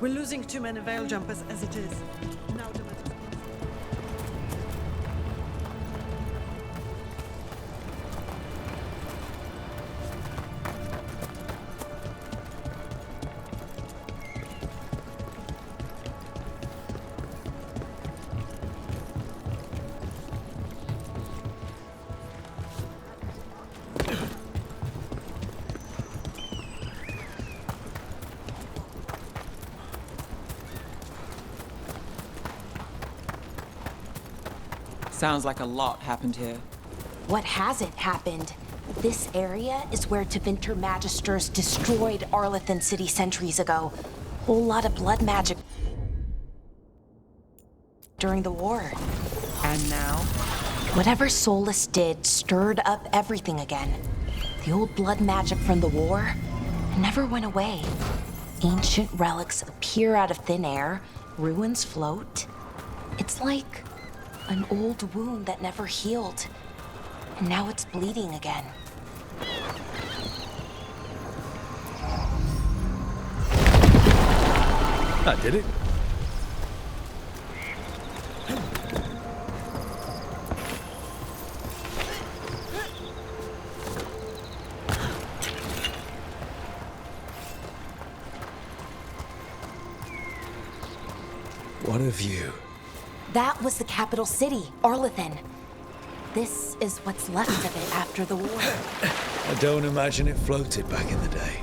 We're losing too many veil jumpers as it is. Now the matter. Sounds like a lot happened here. What hasn't happened? This area is where Tevinter Magisters destroyed Arlathan City centuries ago. Whole lot of blood magic during the war. And now? Whatever Solus did stirred up everything again. The old blood magic from the war never went away. Ancient relics appear out of thin air, ruins float. It's like an old wound that never healed, and now it's bleeding again. That did it. What a view. That was the capital city, Arlathan. This is what's left of it after the war. I don't imagine it floated back in the day.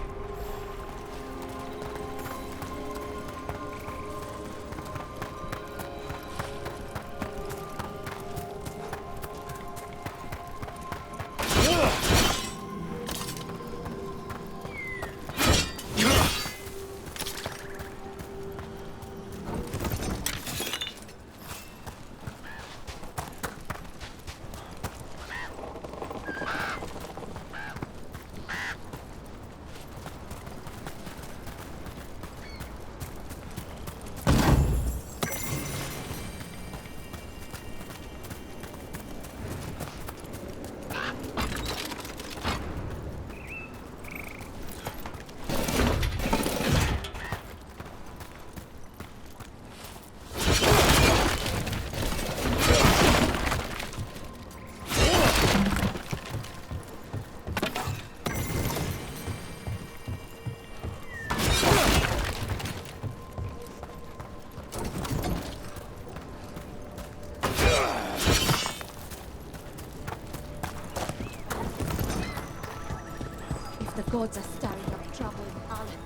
The gods are stirring up trouble in Arlathan.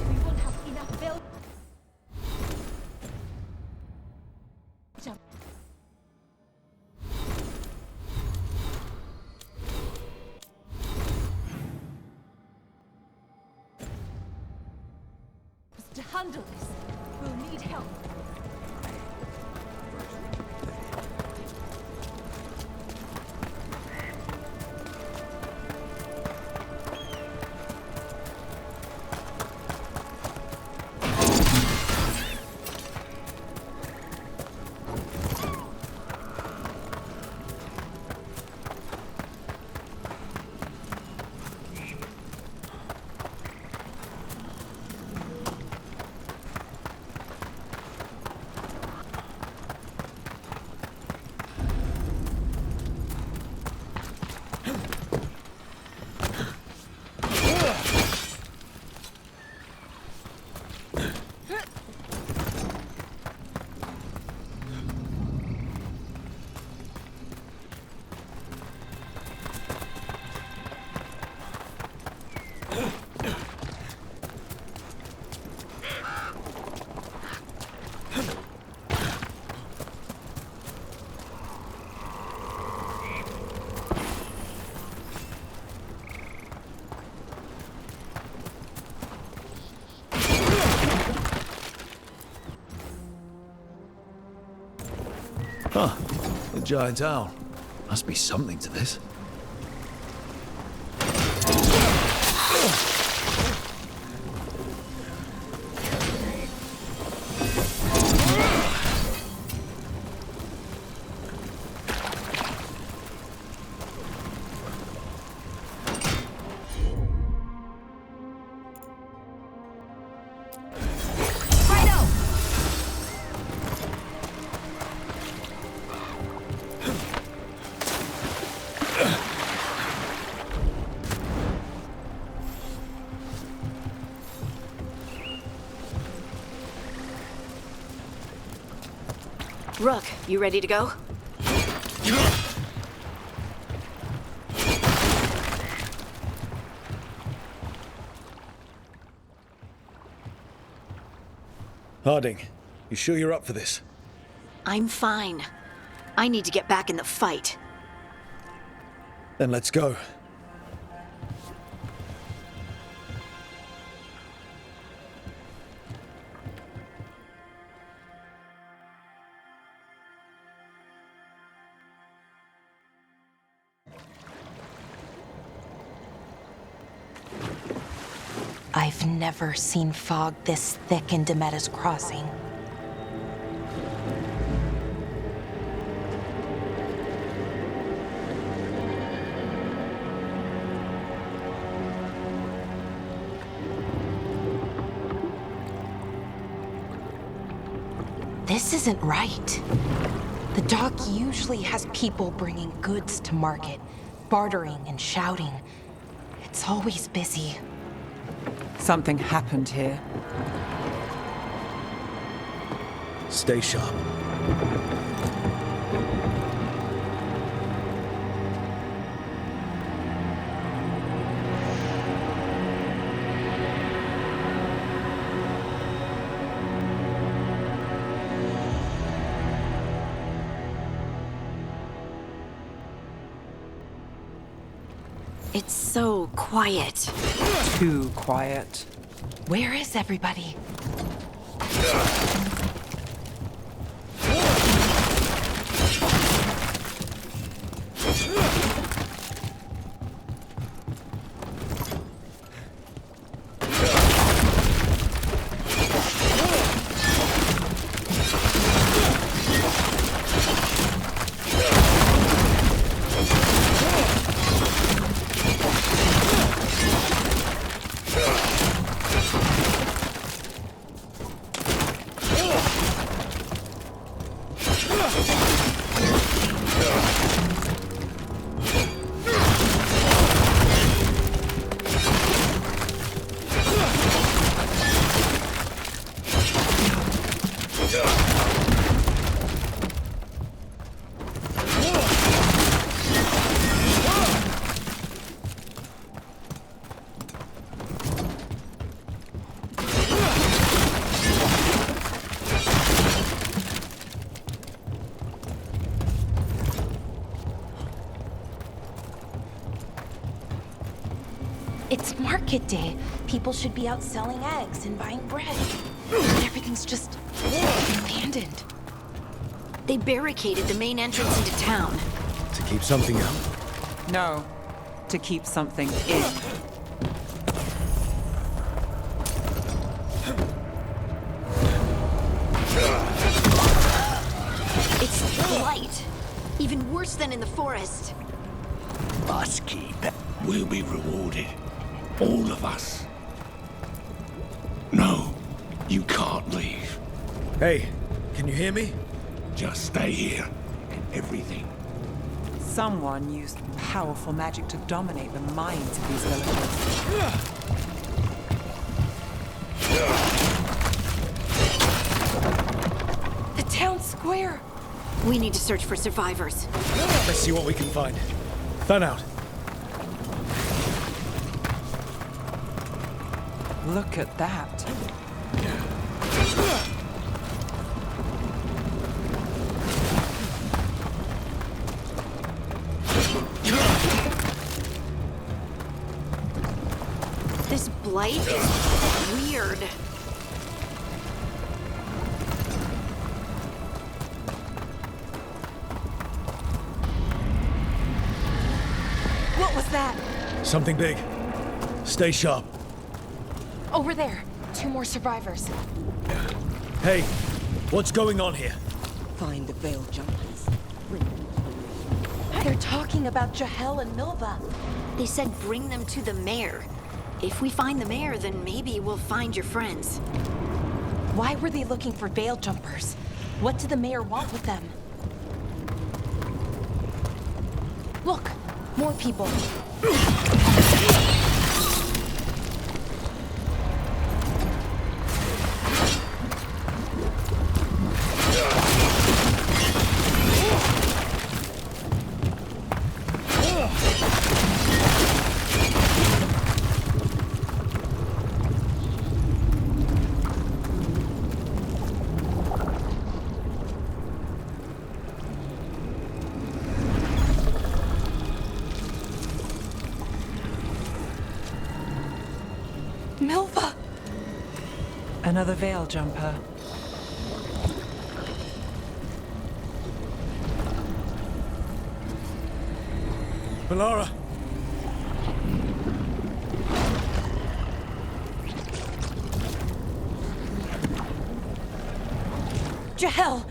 We won't have enough veil. To handle this, we'll need help. Huh. A giant owl. Must be something to this. Right Rook, you ready to go? Harding, you sure you're up for this? I'm fine. I need to get back in the fight. Then let's go. I've never seen fog this thick in Demetta's Crossing. This isn't right. The dock usually has people bringing goods to market, bartering and shouting. It's always busy. Something happened here. Stay sharp. It's so quiet. Too quiet. Where is everybody? It's market day. People should be out selling eggs and buying bread. But everything's just abandoned. They barricaded the main entrance into town. To keep something out. No, to keep something in. It's blight. Even worse than in the forest. Us keep. We'll be rewarded. All of us. No, you can't leave. Hey, can you hear me? Just stay here and everything. Someone used powerful magic to dominate the minds of these villagers. The town square! We need to search for survivors. Let's see what we can find. Fan out. Look at that. This blight is weird. What was that? Something big. Stay sharp. Over there. 2 more survivors. Hey, what's going on here? Find the veil jumpers. Bring them to the mayor. They're talking about Jahel and Milva. They said bring them to the mayor. If we find the mayor, then maybe we'll find your friends. Why were they looking for veil jumpers? What did the mayor want with them? Look, more people. Another veil jumper. Melara! Jahel!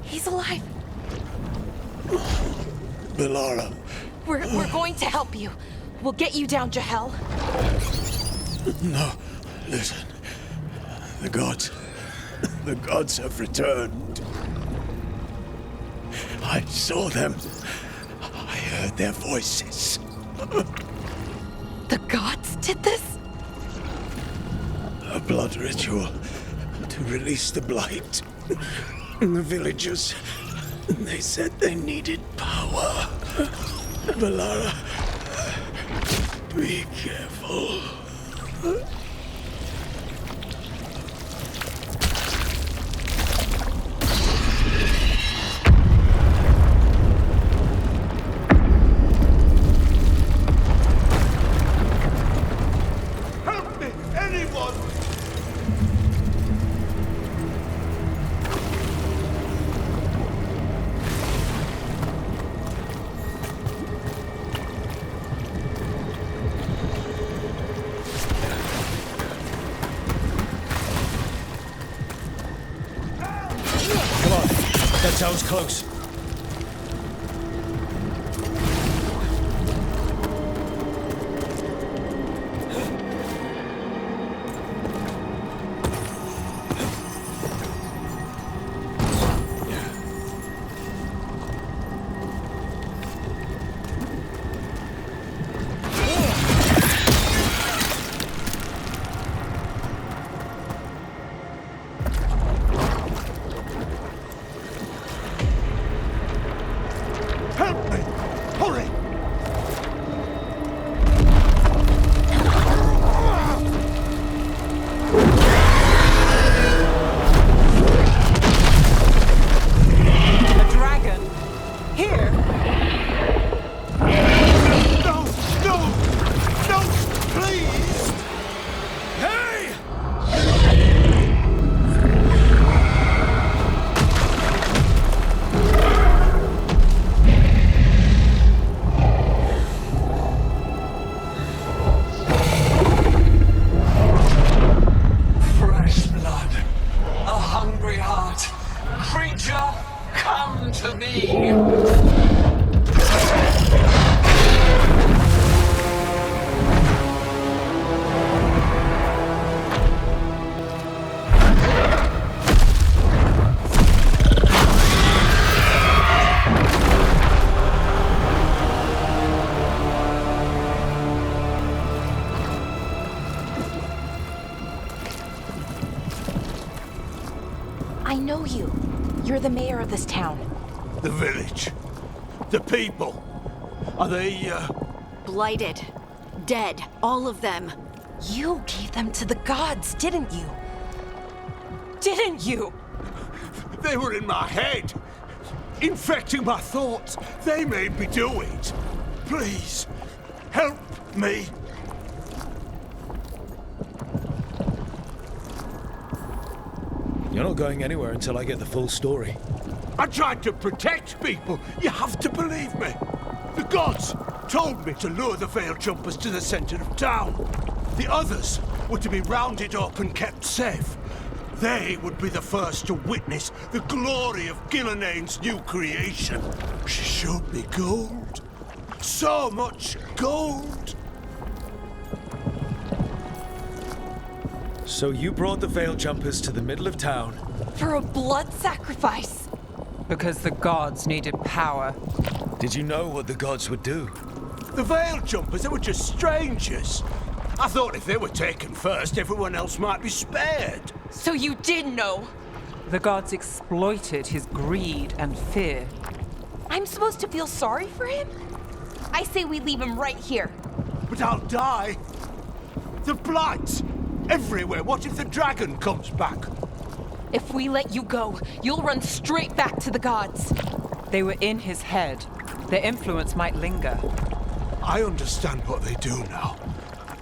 He's alive! Melara, We're going to help you. We'll get you down, Jahel. no, listen. The gods have returned. I saw them. I heard their voices. The gods did this? A blood ritual to release the blight. And the villagers, they said they needed power. Melara, be careful. Help me, anyone! Come on, that sounds close. Help me! Hurry! A dragon? Here? No! No! No! Please! Hey! Fresh blood, a hungry heart. Creature, come to me. I know you. You're the mayor of this town. The village. The people. Are they, Blighted. Dead. All of them. You gave them to the gods, didn't you? Didn't you? They were in my head. Infecting my thoughts. They made me do it. Please, help me. You're not going anywhere until I get the full story. I tried to protect people. You have to believe me. The gods told me to lure the veil jumpers to the center of town. The others were to be rounded up and kept safe. They would be the first to witness the glory of Gillenane's new creation. She showed me gold. So much gold. So you brought the veil jumpers to the middle of town. For a blood sacrifice. Because the gods needed power. Did you know what the gods would do? The veil jumpers, they were just strangers. I thought if they were taken first, everyone else might be spared. So you did know. The gods exploited his greed and fear. I'm supposed to feel sorry for him? I say we leave him right here. But I'll die. The blight everywhere. What if the dragon comes back? If we let you go, you'll run straight back to the gods. They were in his head. Their influence might linger. I understand what they do now.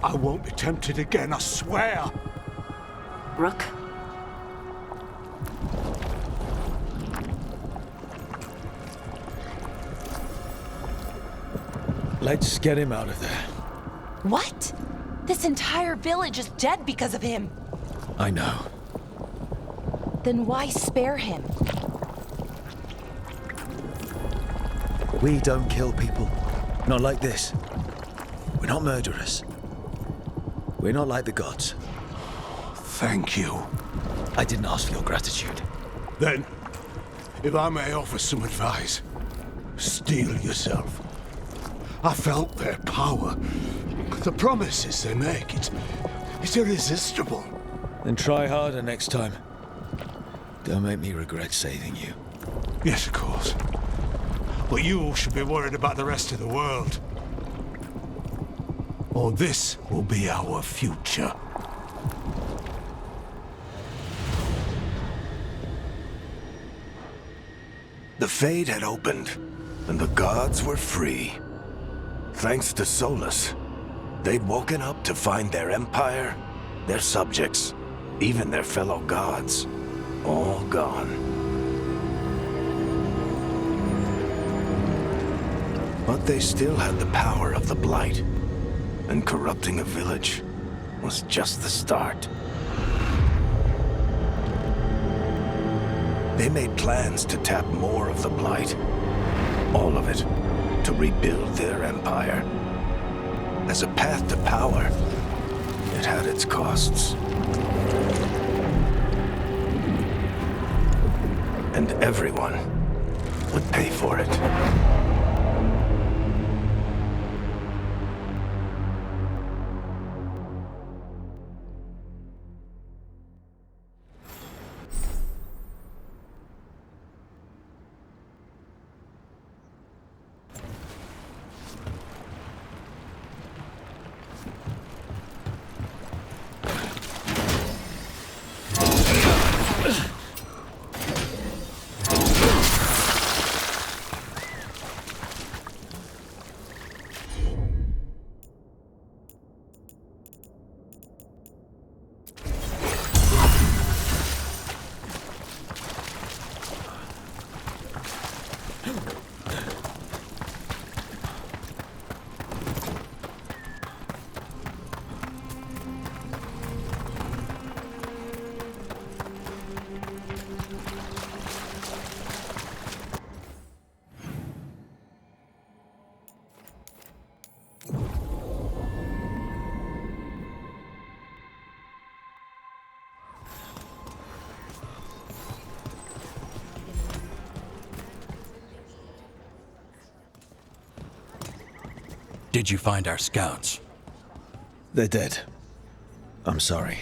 I won't be tempted again, I swear. Rook, Let's get him out of there. What? This entire village is dead because of him. I know. Then why spare him? We don't kill people. Not like this. We're not murderers. We're not like the gods. Thank you. I didn't ask for your gratitude. Then, if I may offer some advice, steel yourself. I felt their power. The promises they make, it's irresistible. Then try harder next time. Don't make me regret saving you. Yes, of course. But you should be worried about the rest of the world. Or this will be our future. The Fade had opened, and the gods were free. Thanks to Solus, they'd woken up to find their empire, their subjects, even their fellow gods, all gone. But they still had the power of the Blight, and corrupting a village was just the start. They made plans to tap more of the Blight, all of it, to rebuild their empire. As a path to power, it had its costs. And everyone would pay for it. Did you find our scouts? They're dead. I'm sorry.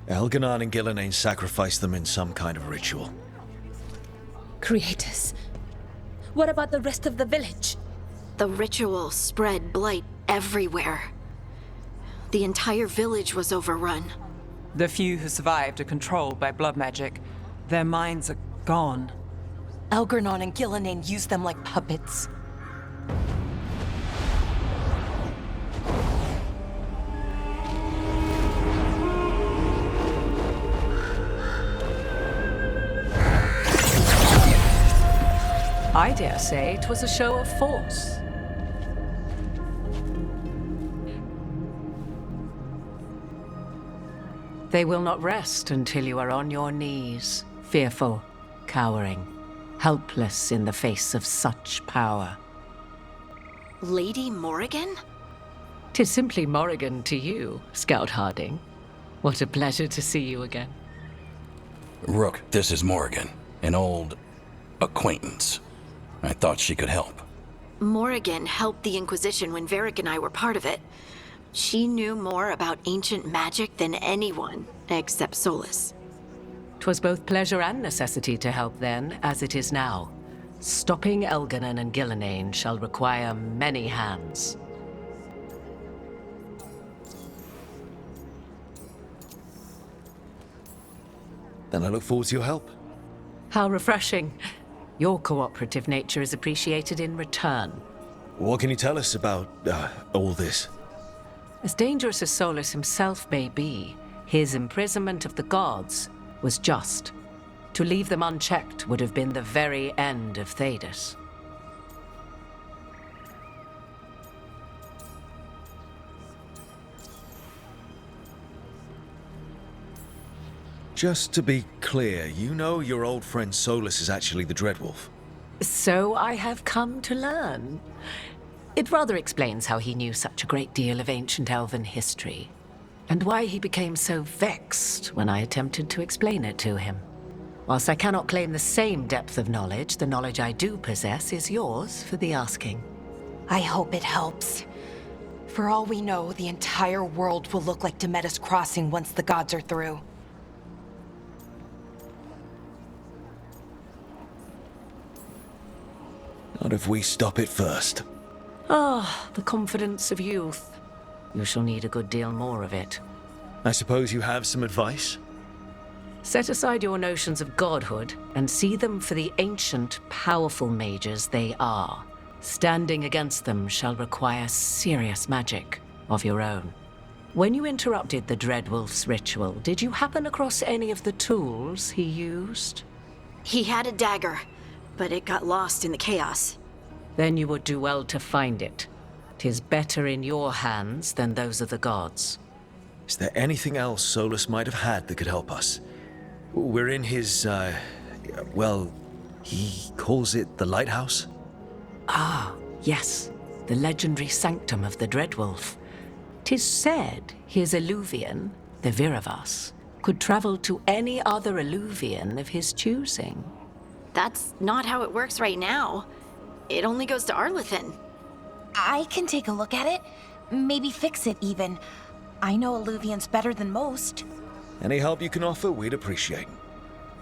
Elganon and Gillenane sacrificed them in some kind of ritual. Creators. What about the rest of the village? The ritual spread blight everywhere. The entire village was overrun. The few who survived are controlled by blood magic. Their minds are gone. Elgarnon and Gillenane used them like puppets. I dare say it was a show of force. They will not rest until you are on your knees, fearful, cowering, helpless in the face of such power. Lady Morrigan? 'Tis simply Morrigan to you, Scout Harding. What a pleasure to see you again. Rook, this is Morrigan, an old acquaintance. I thought she could help. Morrigan helped the Inquisition when Varric and I were part of it. She knew more about ancient magic than anyone, except Solus. 'Twas both pleasure and necessity to help then, as it is now. Stopping Elganon and Gillenane shall require many hands. Then I look forward to your help. How refreshing. Your cooperative nature is appreciated in return. What can you tell us about, all this? As dangerous as Solus himself may be, his imprisonment of the gods was just. To leave them unchecked would have been the very end of Thedas. Just to be clear, you know your old friend Solus is actually the Dreadwolf. So I have come to learn. It rather explains how he knew such a great deal of ancient elven history, and why he became so vexed when I attempted to explain it to him. Whilst I cannot claim the same depth of knowledge, the knowledge I do possess is yours for the asking. I hope it helps. For all we know, the entire world will look like Demetis Crossing once the gods are through. Not if we stop it first. Ah, the confidence of youth. You shall need a good deal more of it. I suppose you have some advice? Set aside your notions of godhood and see them for the ancient, powerful mages they are. Standing against them shall require serious magic of your own. When you interrupted the Dreadwolf's ritual, did you happen across any of the tools he used? He had a dagger, but it got lost in the chaos. Then you would do well to find it. 'Tis better in your hands than those of the gods. Is there anything else Solus might have had that could help us? We're in his, well, he calls it the lighthouse? Ah, yes. The legendary sanctum of the Dreadwolf. 'Tis said his Illuvian, the Viravas, could travel to any other Illuvian of his choosing. That's not how it works right now. It only goes to Arlethan. I can take a look at it. Maybe fix it, even. I know Illuvians better than most. Any help you can offer, we'd appreciate.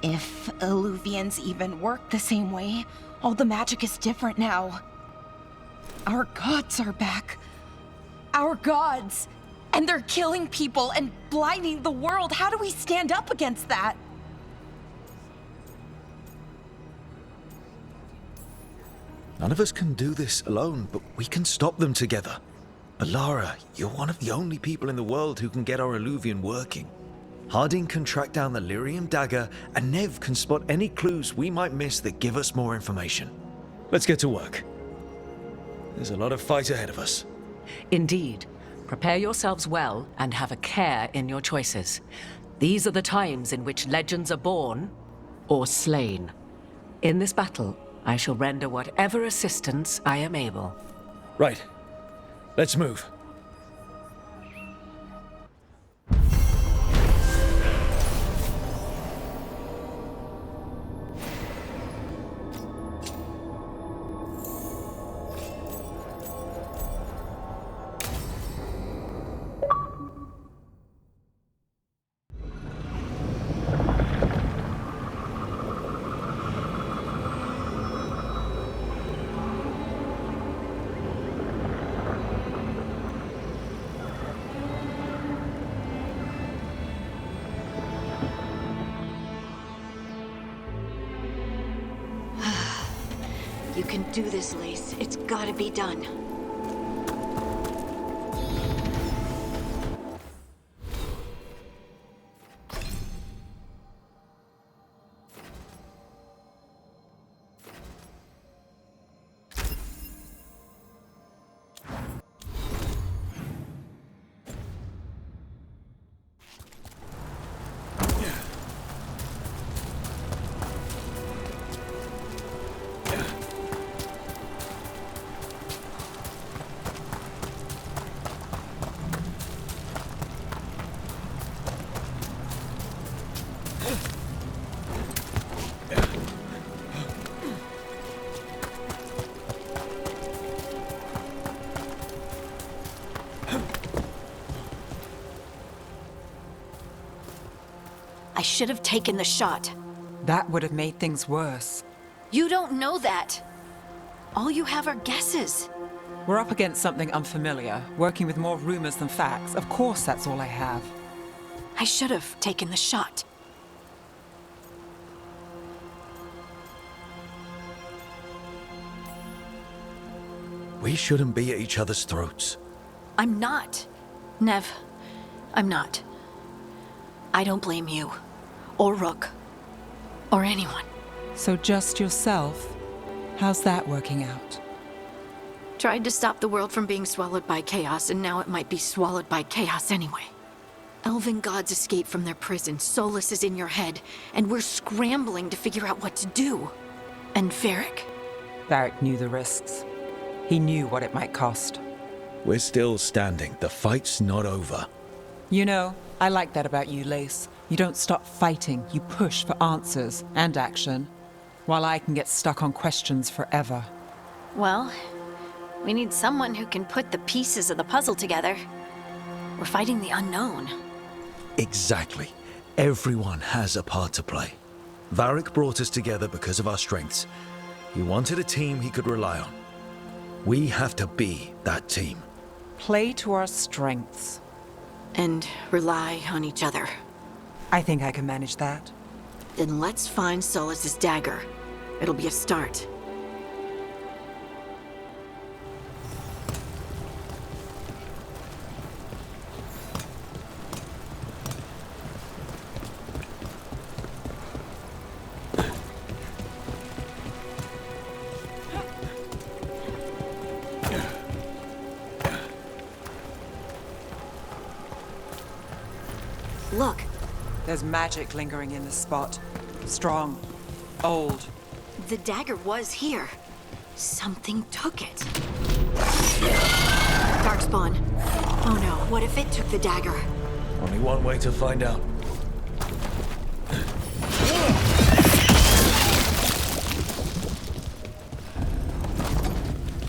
If Illuvians even work the same way, all the magic is different now. Our gods are back. Our gods! And they're killing people and blinding the world. How do we stand up against that? None of us can do this alone, but we can stop them together. Alara, you're one of the only people in the world who can get our Illuvian working. Harding can track down the Lyrium dagger, and Nev can spot any clues we might miss that give us more information. Let's get to work. There's a lot of fight ahead of us. Indeed. Prepare yourselves well and have a care in your choices. These are the times in which legends are born or slain. In this battle, I shall render whatever assistance I am able. Right. Let's move. You can do this, Lace. It's gotta be done. I should have taken the shot. That would have made things worse. You don't know that. All you have are guesses. We're up against something unfamiliar, working with more rumors than facts. Of course, that's all I have. I should have taken the shot. We shouldn't be at each other's throats. I'm not. Nev, I'm not. I don't blame you, or Rook, or anyone. So just yourself? How's that working out? Tried to stop the world from being swallowed by chaos, and now it might be swallowed by chaos anyway. Elven gods escaped from their prison, Solus is in your head, and we're scrambling to figure out what to do. And Varric? Varric knew the risks. He knew what it might cost. We're still standing. The fight's not over. You know, I like that about you, Lace. You don't stop fighting, you push for answers and action, while I can get stuck on questions forever. Well, we need someone who can put the pieces of the puzzle together. We're fighting the unknown. Exactly. Everyone has a part to play. Varric brought us together because of our strengths. He wanted a team he could rely on. We have to be that team. Play to our strengths. And rely on each other. I think I can manage that. Then let's find Solus's dagger. It'll be a start. Look. There's magic lingering in this spot. Strong. Old. The dagger was here. Something took it. Darkspawn. Oh no, what if it took the dagger? Only one way to find out.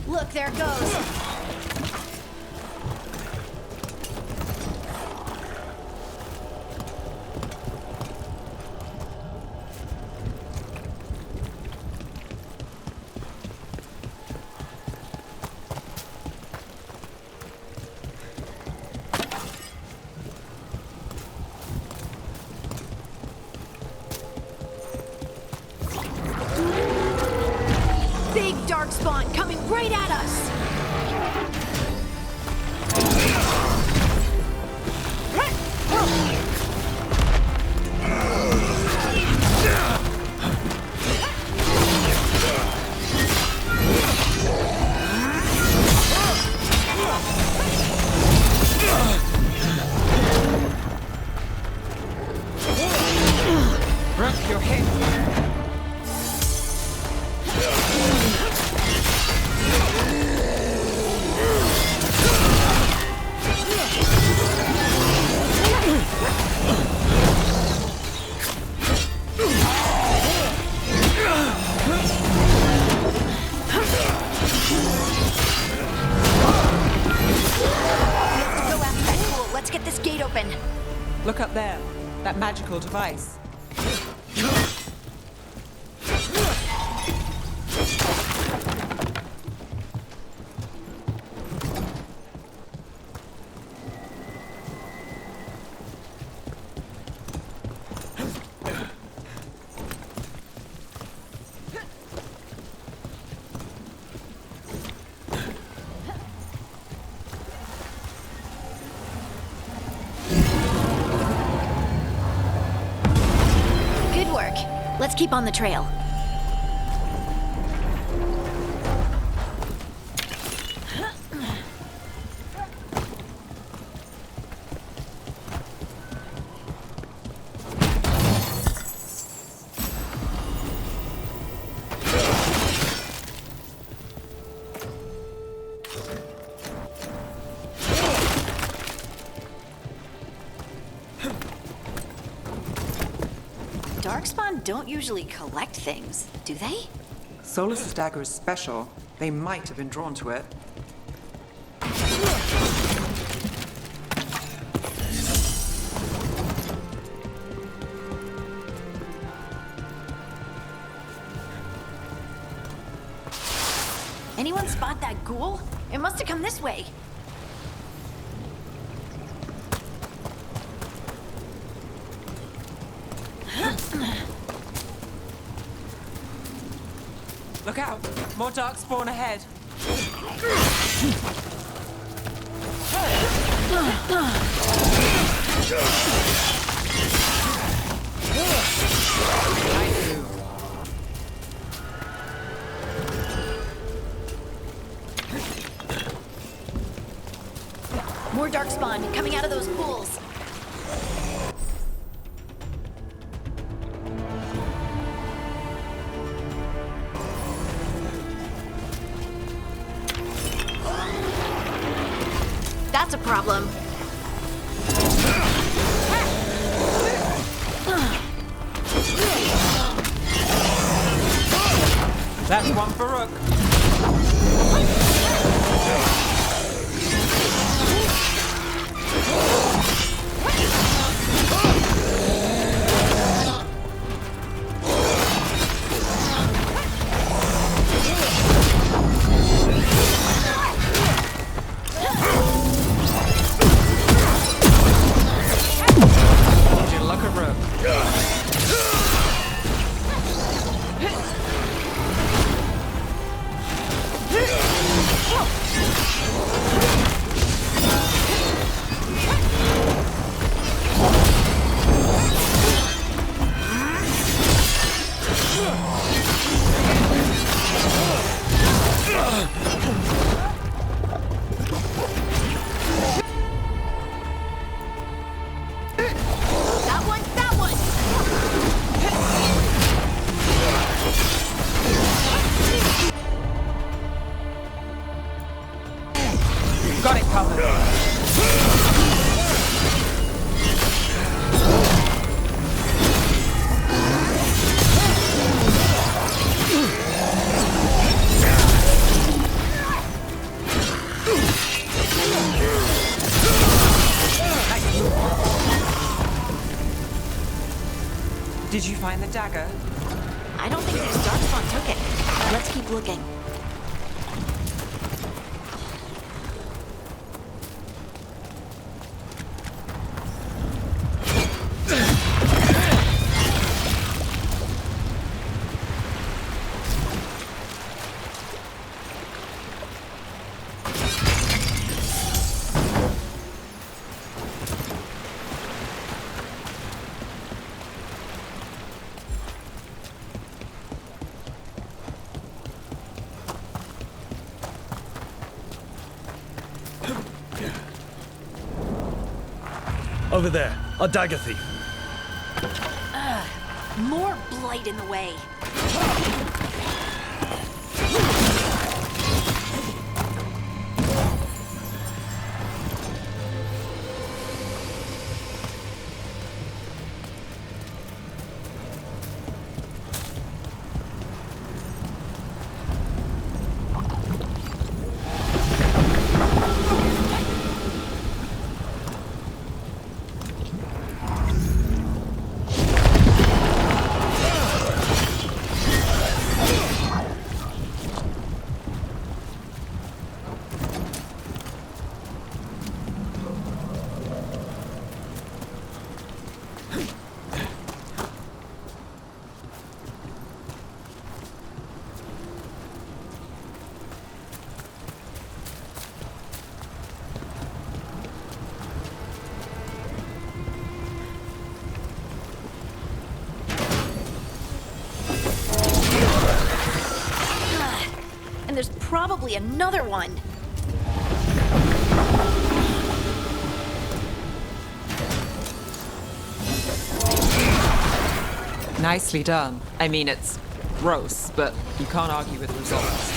Look, there it goes. Big Darkspawn coming right at us! Rook, you're hit. Let's get this gate open. Look up there. That magical device. Good work. Let's keep on the trail. Darkspawn don't usually collect things, do they? Solus's dagger is special. They might have been drawn to it. Anyone spot that ghoul? It must have come this way. Look out! More darkspawn ahead. More darkspawn coming out of those pools. that's a problem. That's one for Rook. Did you look at Rook? That one, that one! Got it covered. Did you find the dagger? I don't think this Darkspawn took it. Let's keep looking. Over there, a dagger thief. More blight in the way. And there's probably another one. Nicely done. I mean, it's gross, but you can't argue with results.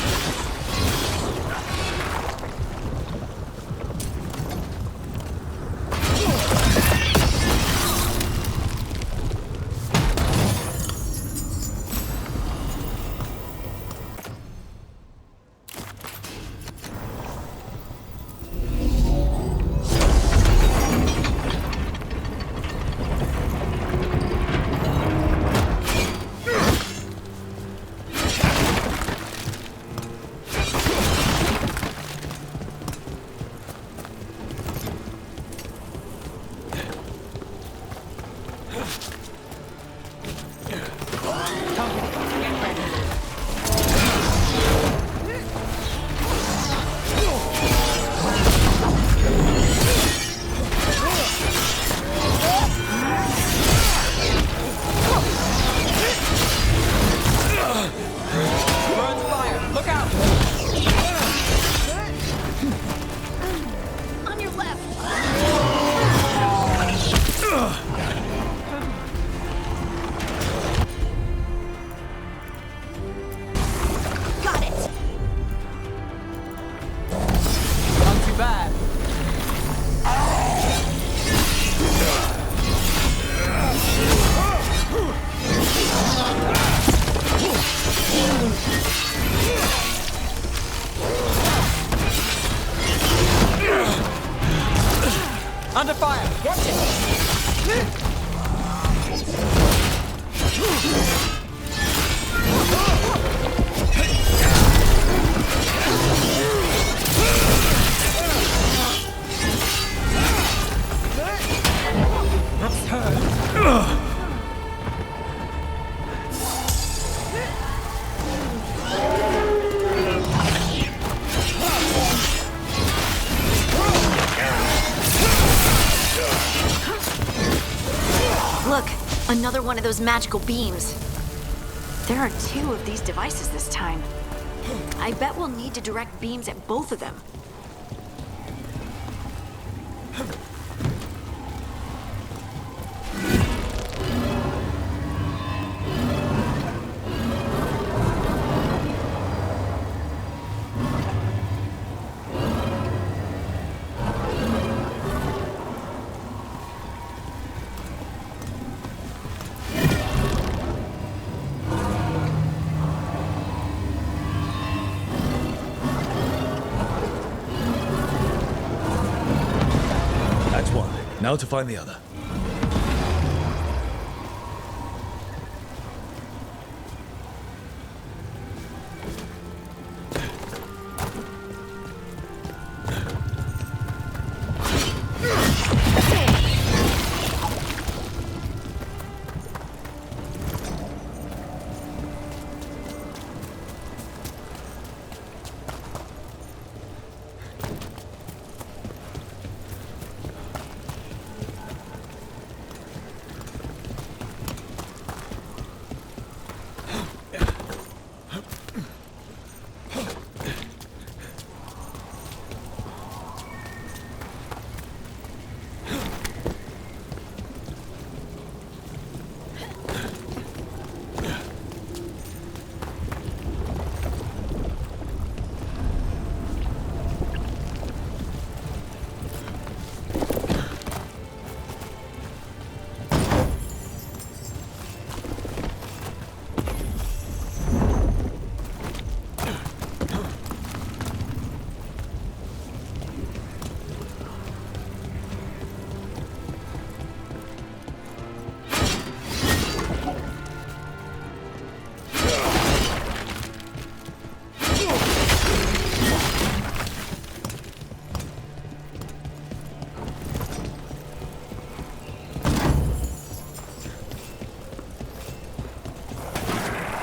another one of those magical beams. There are 2 of these devices this time. I bet we'll need to direct beams at both of them. Now to find the other.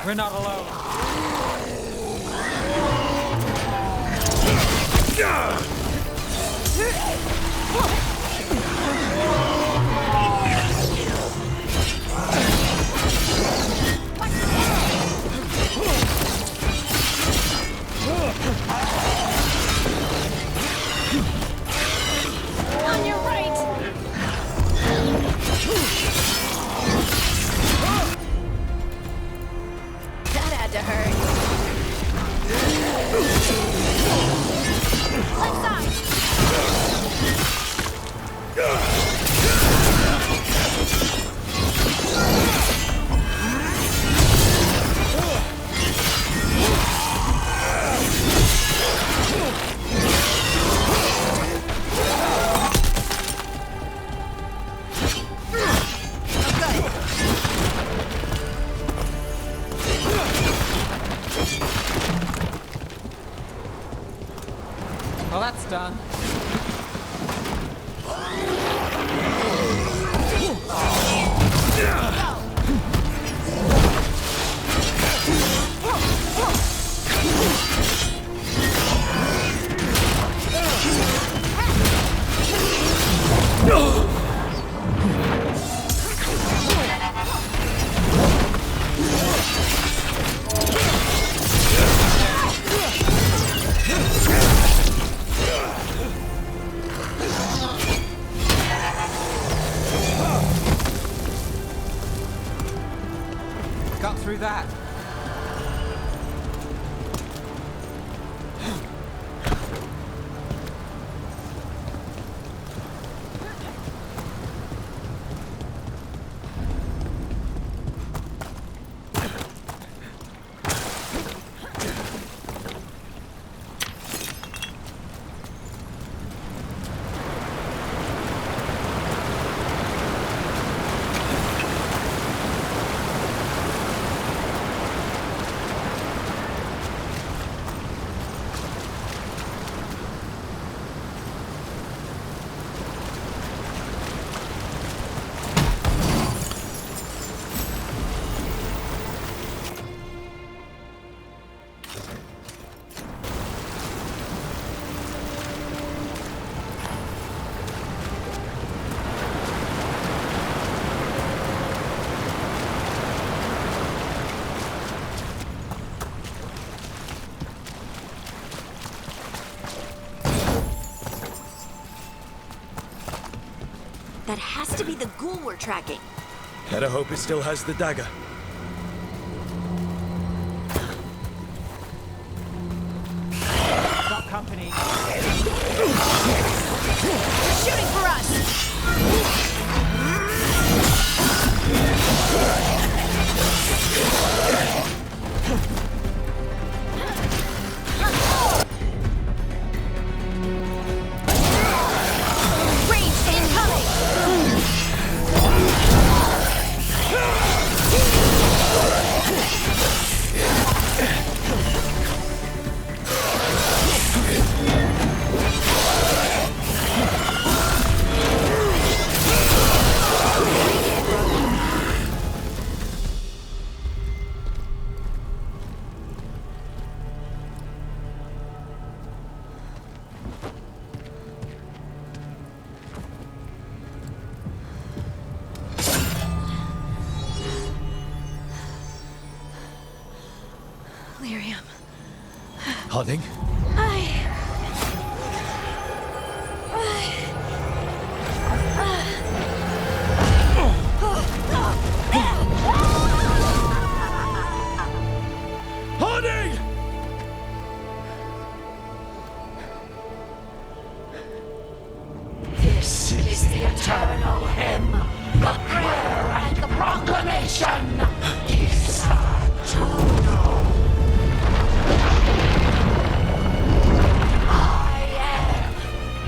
We're not alone. On your right! That had to hurt. Left Well, that's done. That has to be the ghoul we're tracking. Better hope it still has the dagger. Got company. They're shooting for us! Range incoming! Lyrium. Harding? Harding! This is the eternal hymn, the prayer and the proclamation.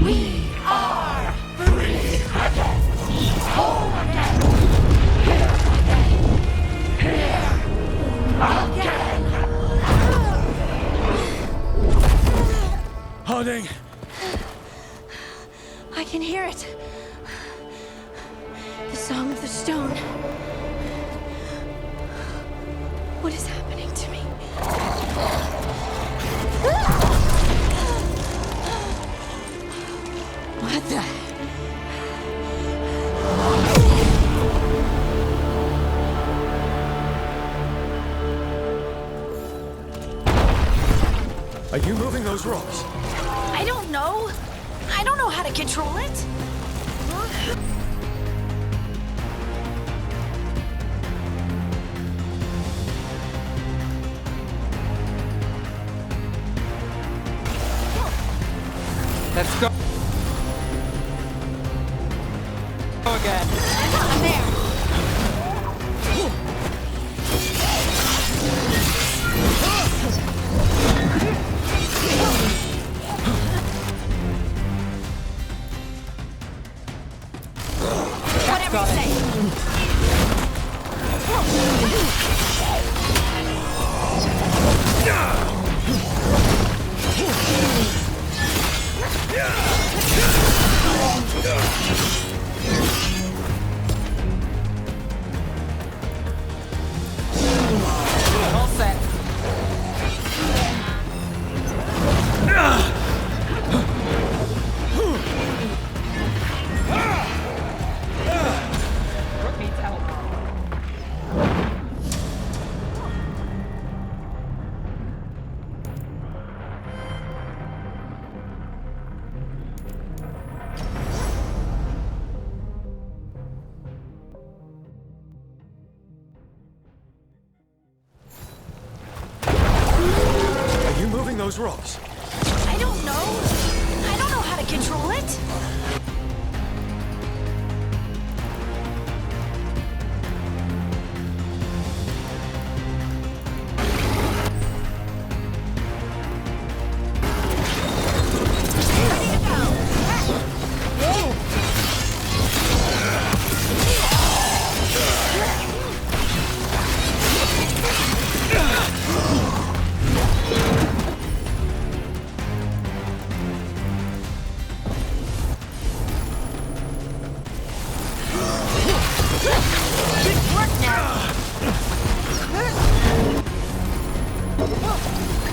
We are free again, whole again, here again. Harding! I can hear it. The Song of the Stone. What is happening to me? What the? Are you moving those rocks? I don't know. I don't know how to control it. Let's go. Go again. I'm there. Whatever you say. All set. Brooke needs help. Are you moving those rocks? I don't know. I don't know how to control it.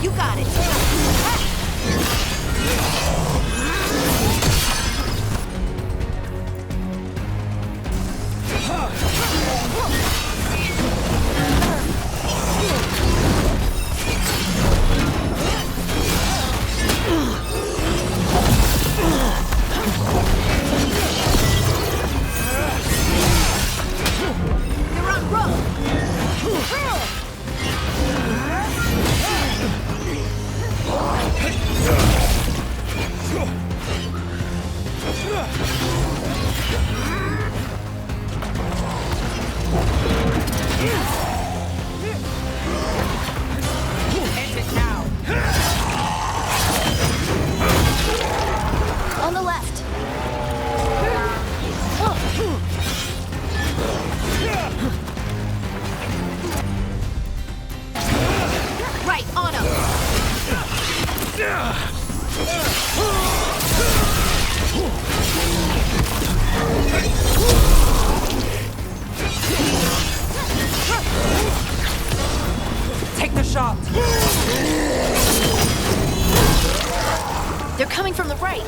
You got it. Take the shot! They're coming from the right.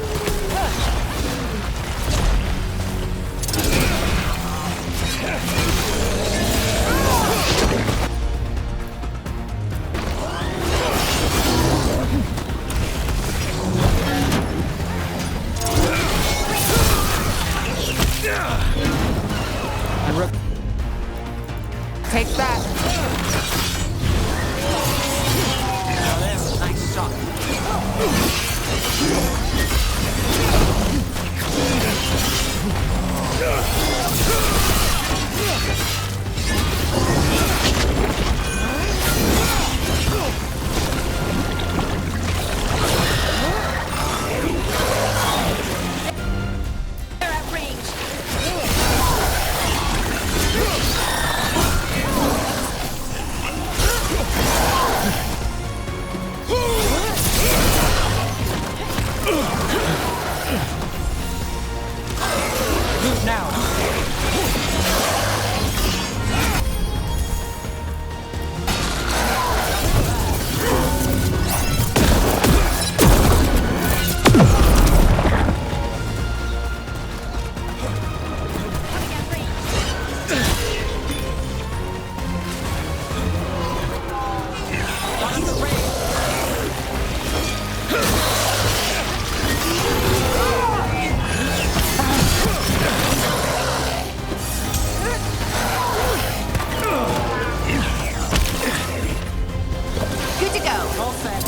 And Rook. Take that! Now there's a nice shot. They're at range. Move now! Good to go. All set.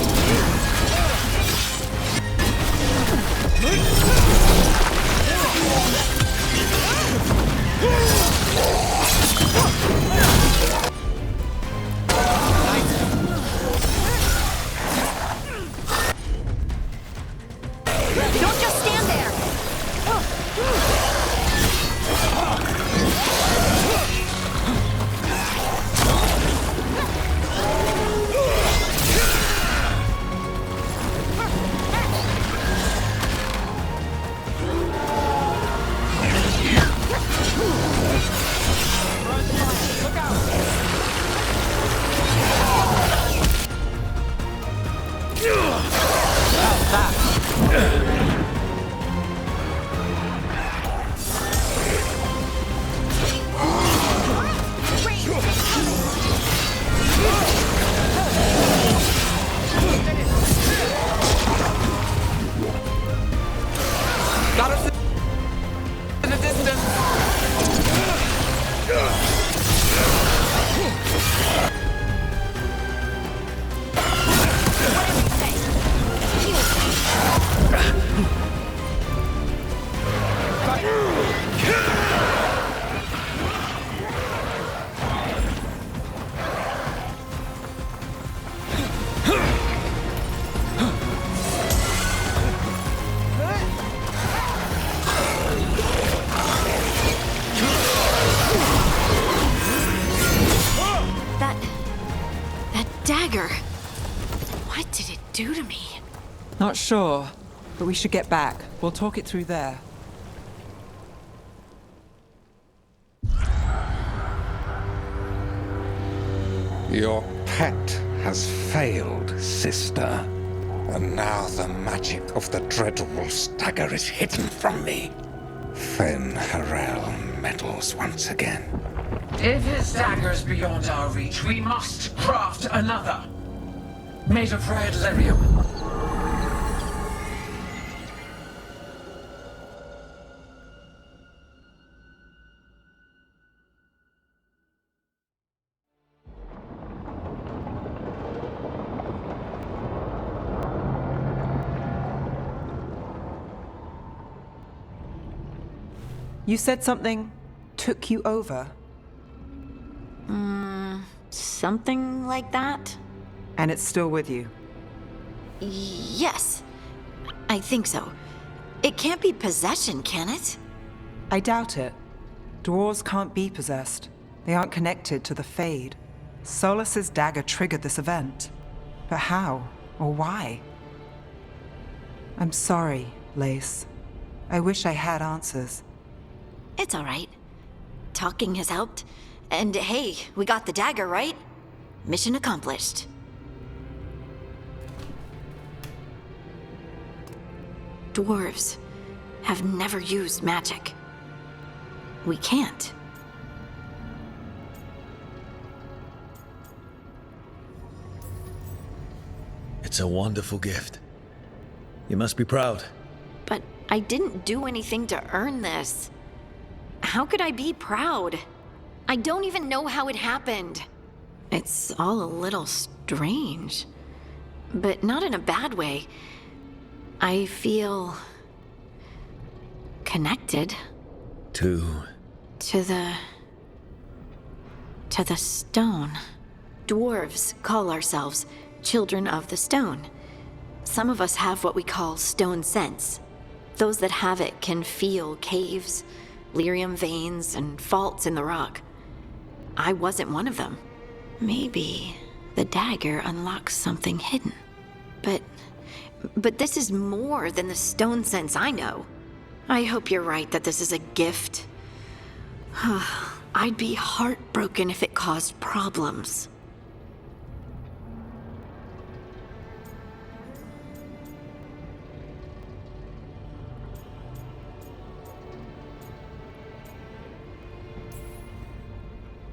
Don't just stand there. Got us in the distance! That dagger. What did it do to me? Not sure, but we should get back. We'll talk it through there. Your pet has failed, sister. And now the magic of the dreadful stagger is hidden from me. Fen Harel meddles once again. If his dagger's beyond our reach, we must craft another. Made of red lyrium. You said something took you over, Something like that? and it's still with you. Yes. I think so. It can't be possession, can it? I doubt it. Dwarves can't be possessed. They aren't connected to the Fade. Solus's dagger triggered this event. But how? Or why? I'm sorry, Lace. I wish I had answers. It's all right. Talking has helped. And hey, we got the dagger, right? Mission accomplished. Dwarves have never used magic. We can't. It's a wonderful gift. You must be proud. But I didn't do anything to earn this. How could I be proud? I don't even know how it happened. It's all a little strange. But not in a bad way. I feel... connected. To the stone. Dwarves call ourselves children of the stone. Some of us have what we call stone sense. Those that have it can feel caves, lyrium veins, and faults in the rock. I wasn't one of them. Maybe the dagger unlocks something hidden. But this is more than the stone sense I know. I hope you're right that this is a gift. I'd be heartbroken if it caused problems.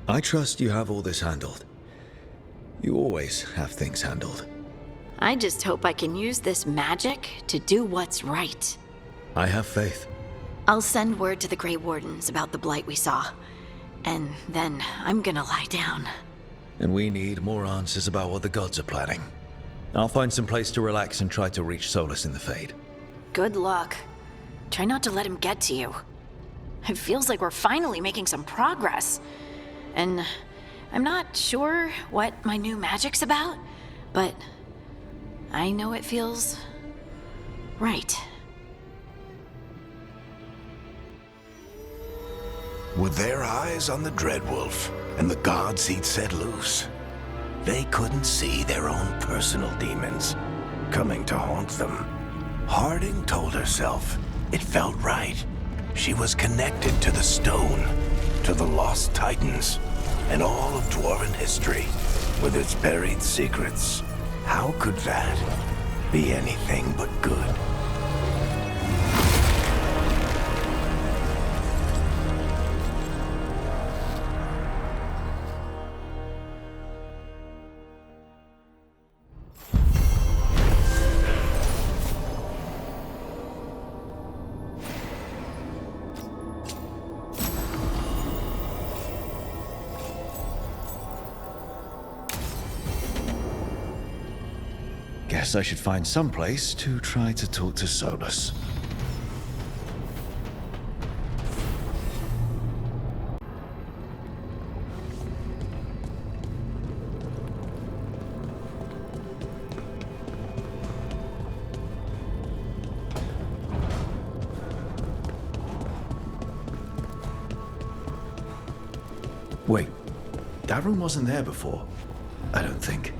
I trust you have all this handled. You always have things handled. I just hope I can use this magic to do what's right. I have faith. I'll send word to the Grey Wardens about the blight we saw. And then I'm gonna lie down. And we need more answers about what the gods are planning. I'll find some place to relax and try to reach Solus in the Fade. Good luck. Try not to let him get to you. It feels like we're finally making some progress. And I'm not sure what my new magic's about, but I know it feels right. With their eyes on the Dreadwolf and the gods he'd set loose, they couldn't see their own personal demons coming to haunt them. Harding told herself it felt right. She was connected to the stone, to the lost titans, and all of dwarven history, with its buried secrets. How could that be anything but good? Guess I should find some place to try to talk to Solus. Wait, that room wasn't there before, I don't think.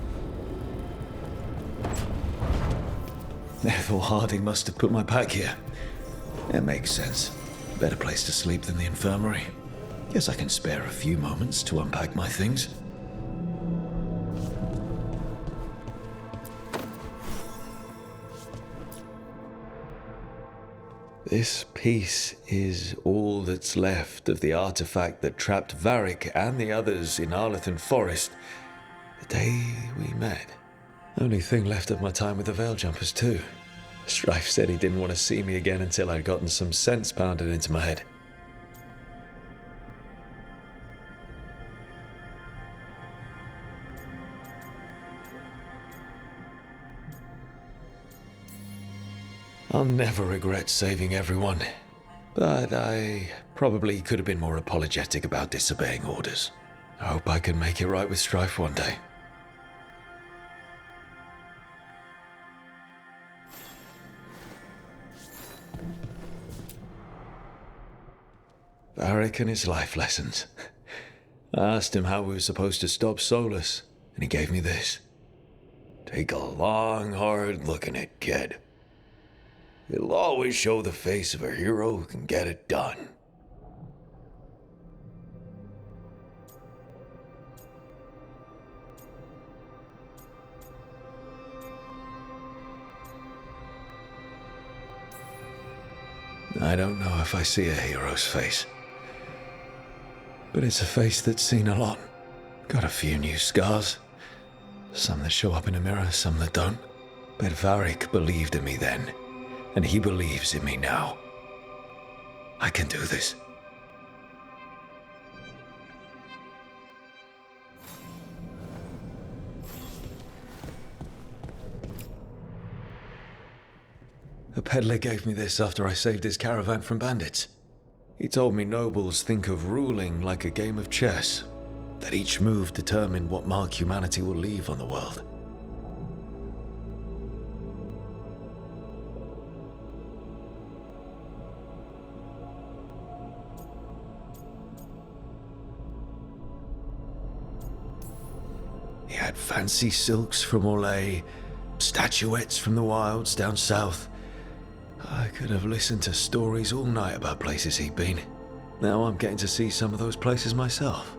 Therefore, Harding must have put my pack here. It makes sense. Better place to sleep than the infirmary. Guess I can spare a few moments to unpack my things. This piece is all that's left of the artifact that trapped Varric and the others in Arlethan Forest the day we met. Only thing left of my time with the Veiljumpers, too. Strife said he didn't want to see me again until I'd gotten some sense pounded into my head. I'll never regret saving everyone, but I probably could have been more apologetic about disobeying orders. I hope I can make it right with Strife one day. Varric and his life lessons. I asked him how we were supposed to stop Solus, and he gave me this. Take a long, hard look at it, kid. It'll always show the face of a hero who can get it done. I don't know if I see a hero's face, but it's a face that's seen a lot. Got a few new scars. Some that show up in a mirror, some that don't. But Varric believed in me then, and he believes in me now. I can do this. A peddler gave me this after I saved his caravan from bandits. He told me nobles think of ruling like a game of chess, that each move determined what mark humanity will leave on the world. He had fancy silks from Orlais, statuettes from the wilds down south. I could have listened to stories all night about places he'd been. Now I'm getting to see some of those places myself.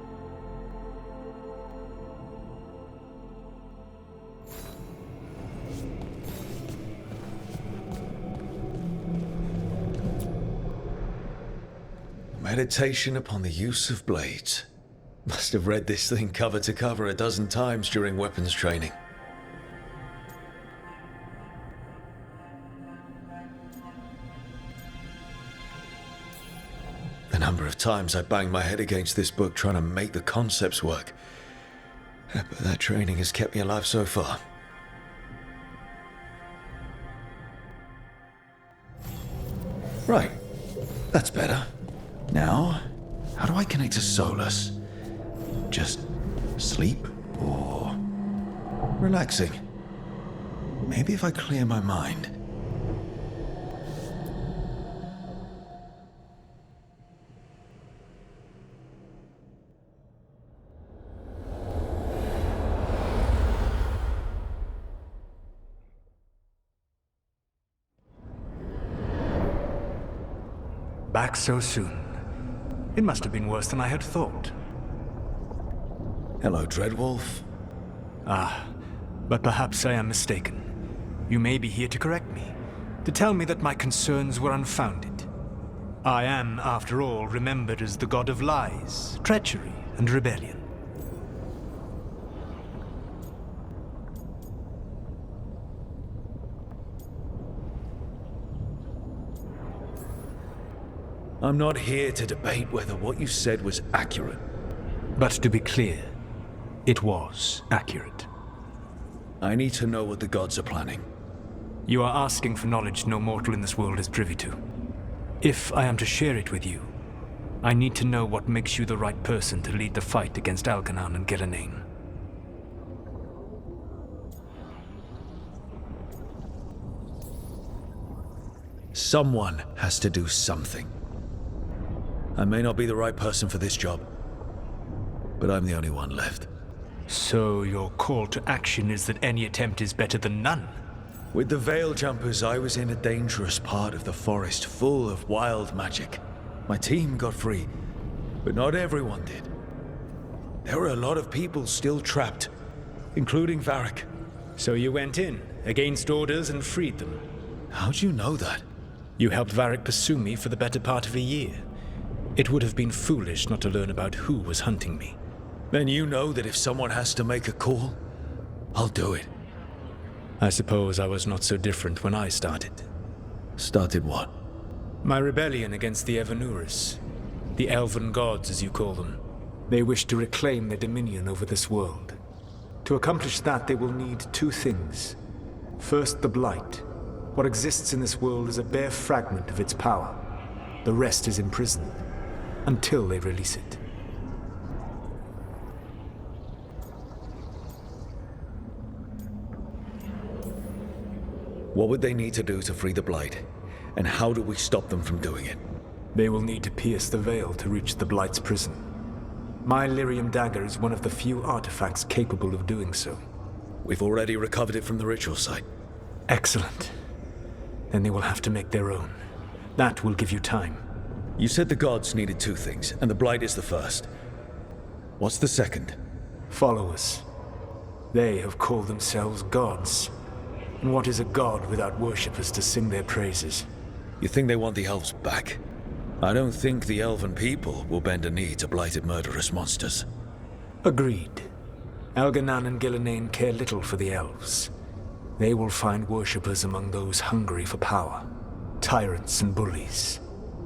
Meditation upon the use of blades. Must have read this thing cover to cover a dozen times during weapons training. The number of times I banged my head against this book trying to make the concepts work. But that training has kept me alive so far. Right. That's better. Now, how do I connect to Solus? Just sleep or relaxing? Maybe if I clear my mind. Back so soon. It must have been worse than I had thought. Hello, Dreadwolf. Ah, but perhaps I am mistaken. You may be here to correct me, to tell me that my concerns were unfounded. I am, after all, remembered as the god of lies, treachery, and rebellion. I'm not here to debate whether what you said was accurate. But to be clear, it was accurate. I need to know what the gods are planning. You are asking for knowledge no mortal in this world is privy to. If I am to share it with you, I need to know what makes you the right person to lead the fight against Algernon and Gillenane. Someone has to do something. I may not be the right person for this job, but I'm the only one left. So your call to action is that any attempt is better than none? With the Veil Jumpers, I was in a dangerous part of the forest full of wild magic. My team got free, but not everyone did. There were a lot of people still trapped, including Varric. So you went in, against orders, and freed them? How'd you know that? You helped Varric pursue me for the better part of a year. It would have been foolish not to learn about who was hunting me. Then you know that if someone has to make a call, I'll do it. I suppose I was not so different when I started. Started what? My rebellion against the Evanuris. The elven gods, as you call them. They wish to reclaim their dominion over this world. To accomplish that, they will need two things. First, the Blight. What exists in this world is a bare fragment of its power. The rest is imprisoned, until they release it. What would they need to do to free the Blight? And how do we stop them from doing it? They will need to pierce the veil to reach the Blight's prison. My lyrium dagger is one of the few artifacts capable of doing so. We've already recovered it from the ritual site. Excellent. Then they will have to make their own. That will give you time. You said the gods needed two things, and the Blight is the first. What's the second? Followers. They have called themselves gods. And what is a god without worshippers to sing their praises? You think they want the elves back? I don't think the elven people will bend a knee to blighted murderous monsters. Agreed. Elganan and Gillenane care little for the elves. They will find worshippers among those hungry for power. Tyrants and bullies.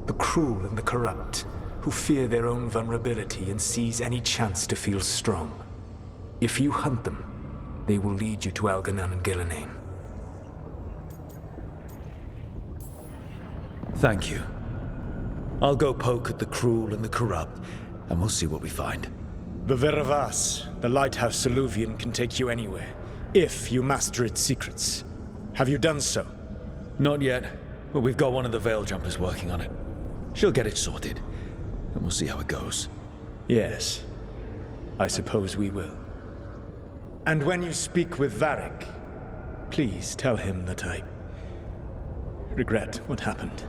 The cruel and the corrupt, who fear their own vulnerability and seize any chance to feel strong. If you hunt them, they will lead you to Elganan and Gillenane. Thank you. I'll go poke at the cruel and the corrupt, and we'll see what we find. The Veravas, the lighthouse Soluvian, can take you anywhere, if you master its secrets. Have you done so? Not yet, but we've got one of the Veil Jumpers working on it. She'll get it sorted, and we'll see how it goes. Yes, I suppose we will. And when you speak with Varric, please tell him that I regret what happened.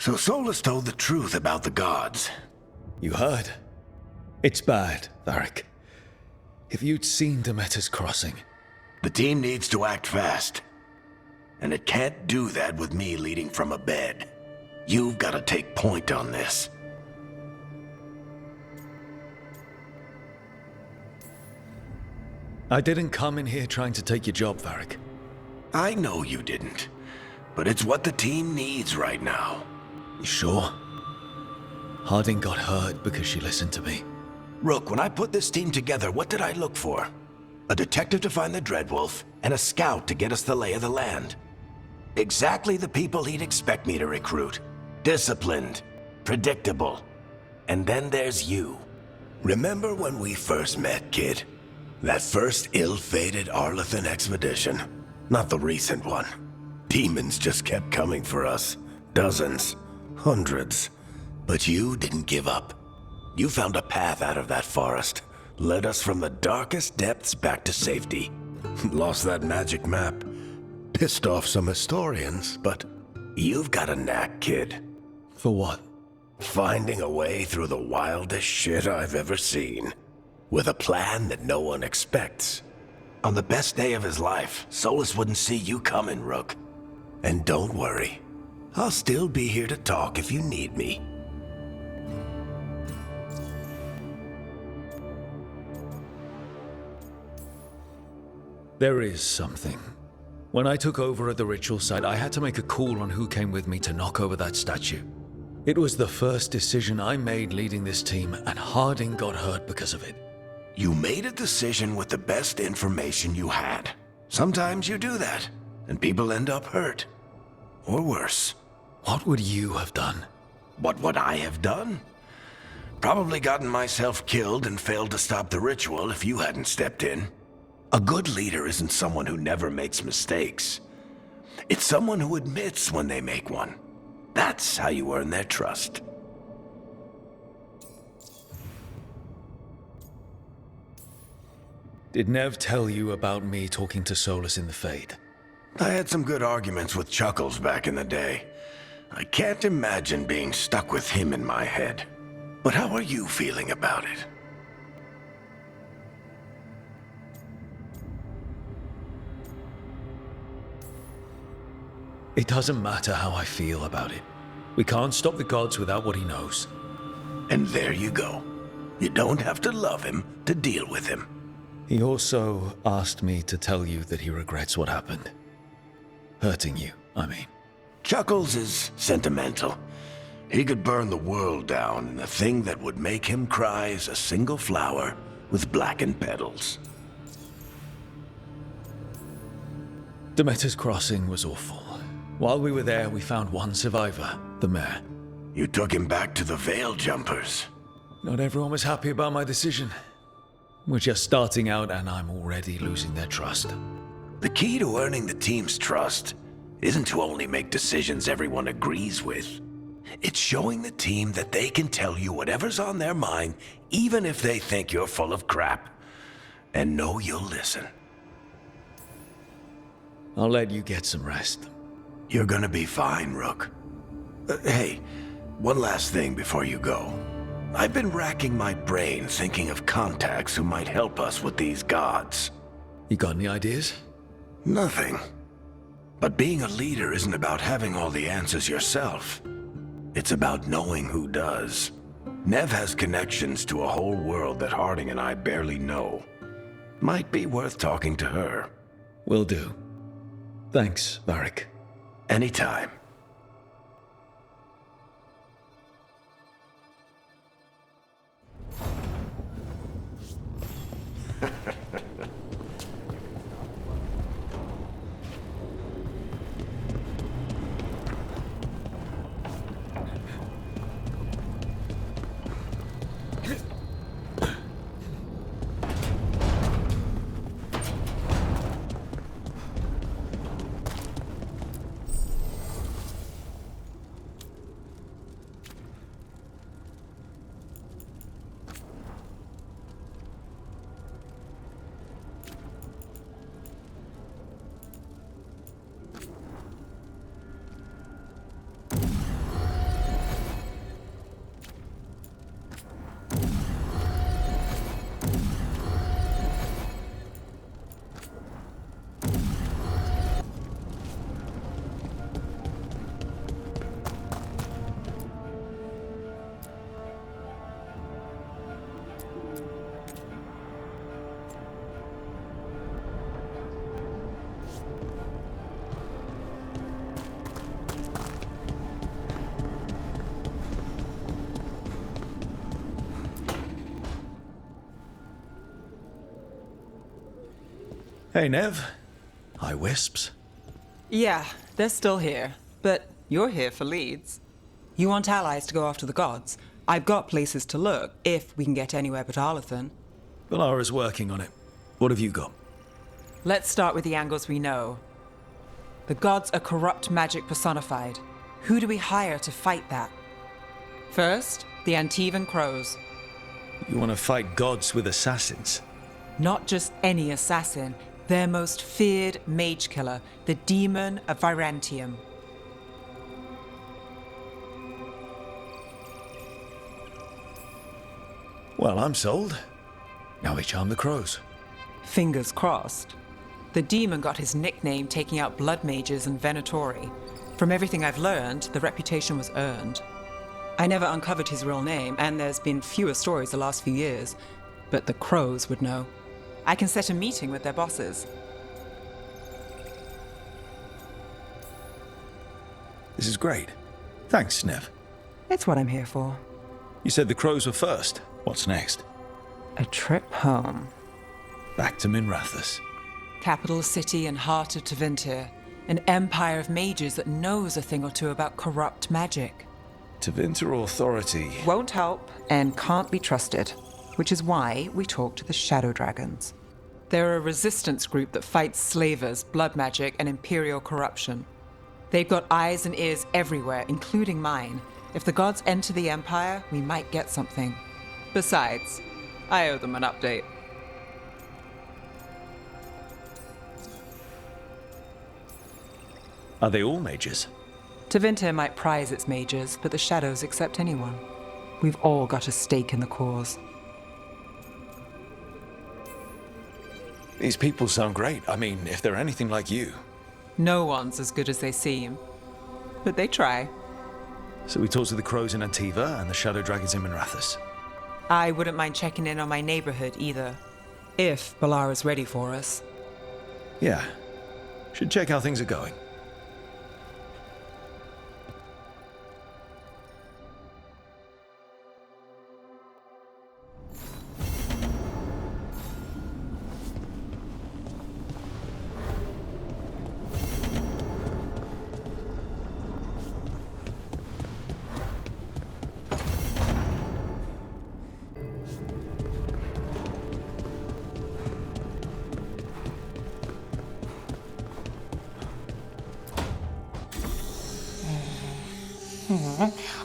So Solus told the truth about the gods. You heard? It's bad, Varric. If you'd seen Demeter's crossing... The team needs to act fast. And it can't do that with me leading from a bed. You've got to take point on this. I didn't come in here trying to take your job, Varric. I know you didn't. But it's what the team needs right now. You sure? Harding got hurt because she listened to me. Rook, when I put this team together, what did I look for? A detective to find the Dreadwolf, and a scout to get us the lay of the land. Exactly the people he'd expect me to recruit. Disciplined, predictable. And then there's you. Remember when we first met, kid? That first ill-fated Arlathan expedition. Not the recent one. Demons just kept coming for us. Dozens. Hundreds. But you didn't give up. You found a path out of that forest. Led us from the darkest depths back to safety. Lost that magic map. Pissed off some historians, but you've got a knack, kid. For what? Finding a way through the wildest shit I've ever seen. With a plan that no one expects. On the best day of his life, Solus wouldn't see you coming, Rook. And don't worry. I'll still be here to talk if you need me. There is something. When I took over at the ritual site, I had to make a call on who came with me to knock over that statue. It was the first decision I made leading this team, and Harding got hurt because of it. You made a decision with the best information you had. Sometimes you do that, and people end up hurt. Or worse. What would you have done? What would I have done? Probably gotten myself killed and failed to stop the ritual if you hadn't stepped in. A good leader isn't someone who never makes mistakes. It's someone who admits when they make one. That's how you earn their trust. Did Nev tell you about me talking to Solus in the Fade? I had some good arguments with Chuckles back in the day. I can't imagine being stuck with him in my head. But how are you feeling about it? It doesn't matter how I feel about it. We can't stop the gods without what he knows. And there you go. You don't have to love him to deal with him. He also asked me to tell you that he regrets what happened. Hurting you, I mean. Chuckles is sentimental. He could burn the world down, and the thing that would make him cry is a single flower with blackened petals. Demeter's crossing was awful. While we were there, we found one survivor, the mayor. You took him back to the Veil Jumpers. Not everyone was happy about my decision. We're just starting out, and I'm already losing their trust. The key to earning the team's trust isn't to only make decisions everyone agrees with. It's showing the team that they can tell you whatever's on their mind, even if they think you're full of crap. And know you'll listen. I'll let you get some rest. You're gonna be fine, Rook. Hey, one last thing before you go. I've been racking my brain thinking of contacts who might help us with these gods. You got any ideas? Nothing. But being a leader isn't about having all the answers yourself. It's about knowing who does. Nev has connections to a whole world that Harding and I barely know. Might be worth talking to her. Will do. Thanks, Varric. Anytime. Hey, Nev. Hi, Wisps. Yeah, they're still here. But you're here for leads. You want allies to go after the gods? I've got places to look, if we can get anywhere but Arlathan. Valara's working on it. What have you got? Let's start with the angles we know. The gods are corrupt magic personified. Who do we hire to fight that? First, the Antivan Crows. You want to fight gods with assassins? Not just any assassin. Their most feared mage killer, the Demon of Virantium. Well, I'm sold. Now we charm the crows. Fingers crossed. The demon got his nickname taking out blood mages and Venatori. From everything I've learned, the reputation was earned. I never uncovered his real name, and there's been fewer stories the last few years, but the crows would know. I can set a meeting with their bosses. This is great. Thanks, Nev. It's what I'm here for. You said the crows were first. What's next? A trip home. Back to Minrathous. Capital city and heart of Tevinter. An empire of mages that knows a thing or two about corrupt magic. Tevinter authority Won't help and can't be trusted, which is why we talk to the Shadow Dragons. They're a resistance group that fights slavers, blood magic, and imperial corruption. They've got eyes and ears everywhere, including mine. If the gods enter the Empire, we might get something. Besides, I owe them an update. Are they all mages? Tevinter might prize its mages, but the Shadows accept anyone. We've all got a stake in the cause. These people sound great. I mean, if they're anything like you. No one's as good as they seem. But they try. So we talked to the crows in Antiva and the shadow dragons in Minrathous. I wouldn't mind checking in on my neighborhood either. If Balara's ready for us. Yeah. Should check how things are going.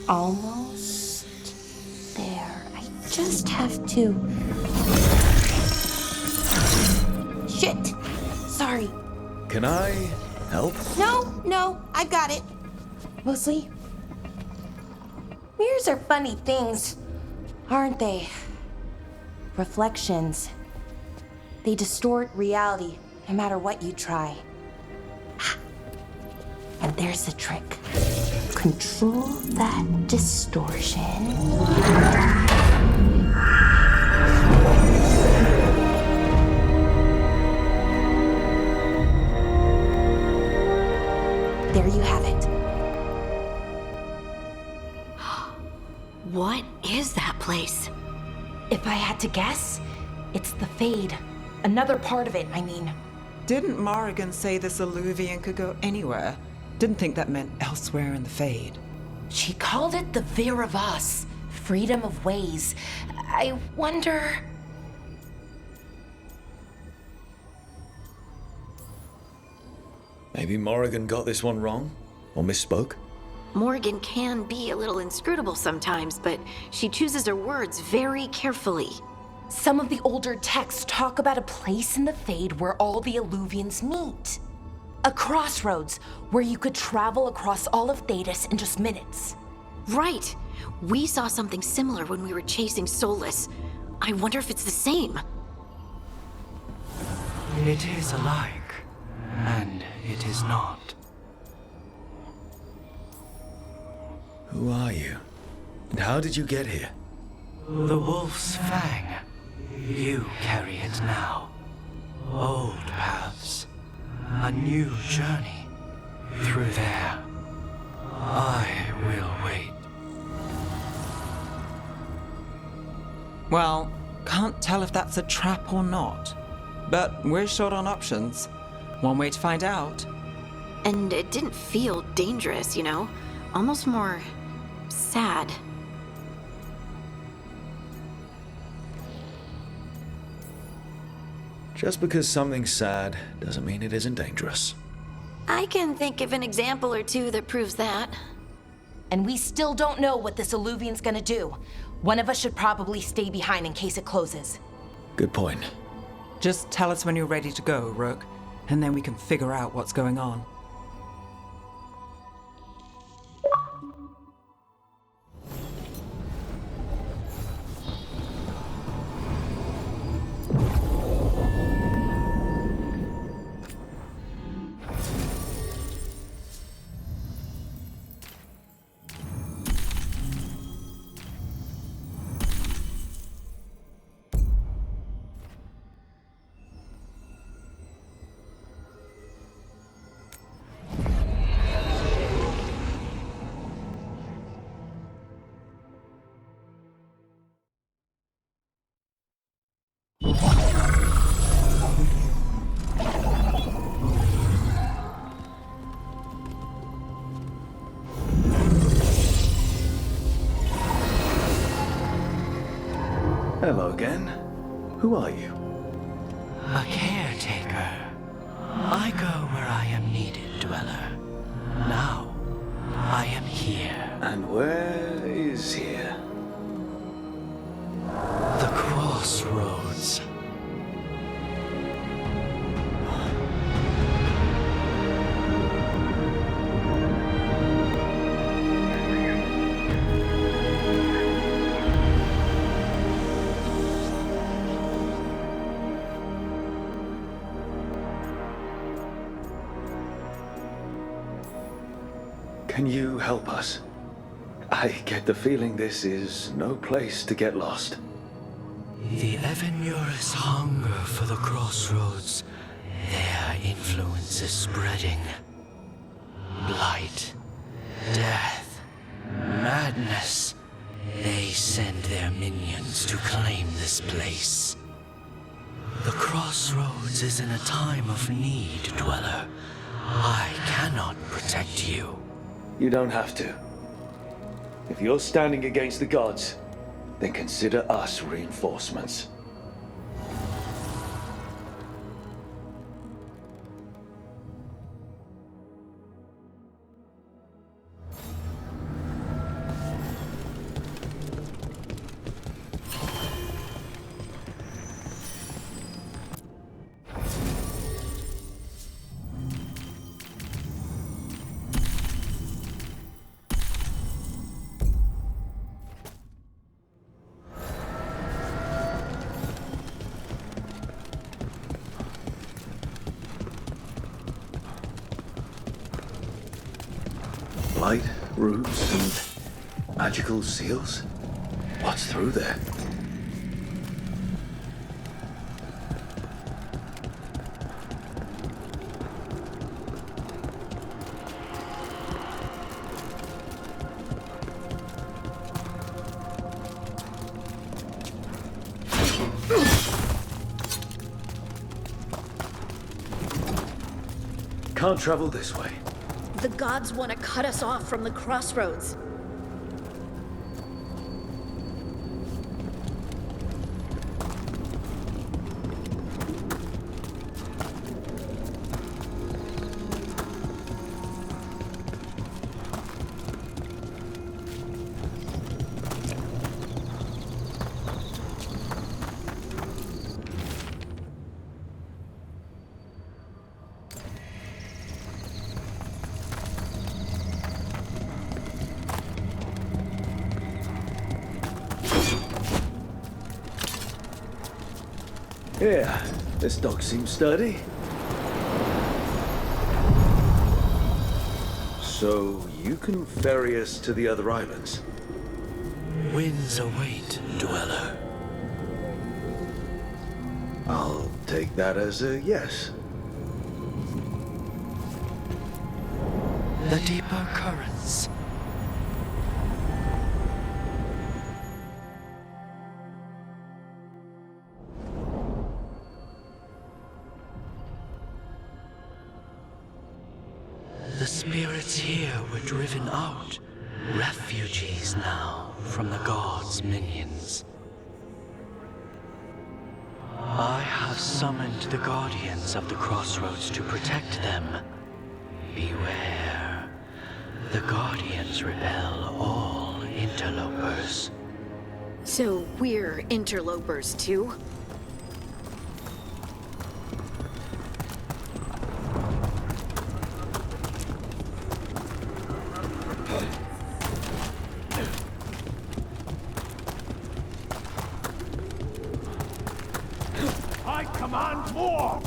Almost there. I just have to... Shit! Sorry. Can I help? No, I've got it. Mostly, mirrors are funny things, aren't they? Reflections. They distort reality, no matter what you try. And there's the trick. Control that distortion. There you have it. What is that place? If I had to guess, it's the Fade. Another part of it, I mean. Didn't Morrigan say this Illuvian could go anywhere? Didn't think that meant elsewhere in the Fade. She called it the Vir of Us, freedom of ways. I wonder... Maybe Morrigan got this one wrong? Or misspoke? Morgan can be a little inscrutable sometimes, but she chooses her words very carefully. Some of the older texts talk about a place in the Fade where all the Illuvians meet. A crossroads where you could travel across all of Thedas in just minutes. Right. We saw something similar when we were chasing Solus. I wonder if it's the same. It is alike, and it is not. Who are you? And how did you get here? The Wolf's Fang. You carry it now. Old paths. A new journey. Through there. I will wait. Well, can't tell if that's a trap or not. But we're short on options. One way to find out. And it didn't feel dangerous, you know? Almost more... sad. Just because something's sad doesn't mean it isn't dangerous. I can think of an example or two that proves that. And we still don't know what this Illuvian's gonna do. One of us should probably stay behind in case it closes. Good point. Just tell us when you're ready to go, Rook, and then we can figure out what's going on. Hello again. Who are you? A Can you help us? I get the feeling this is no place to get lost. The Evanurus hunger for the crossroads. Their influence is spreading. Blight, death, madness. They send their minions to claim this place. The crossroads is in a time of need, Dweller. I cannot protect you. You don't have to. If you're standing against the gods, then consider us reinforcements. Light, roots, and magical seals? What's through there? Can't travel this way. The gods want to cut us off from the crossroads. Yeah, this dog seems sturdy. So, you can ferry us to the other islands? Winds await, Dweller. I'll take that as a yes. The deeper currents. The spirits here were driven out, refugees now from the gods' minions. I have summoned the guardians of the crossroads to protect them. Beware. The guardians repel all interlopers. So we're interlopers too? I command more!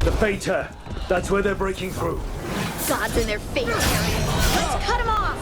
The Beta! That's where they're breaking through. Gods in their fate area. Let's cut them off!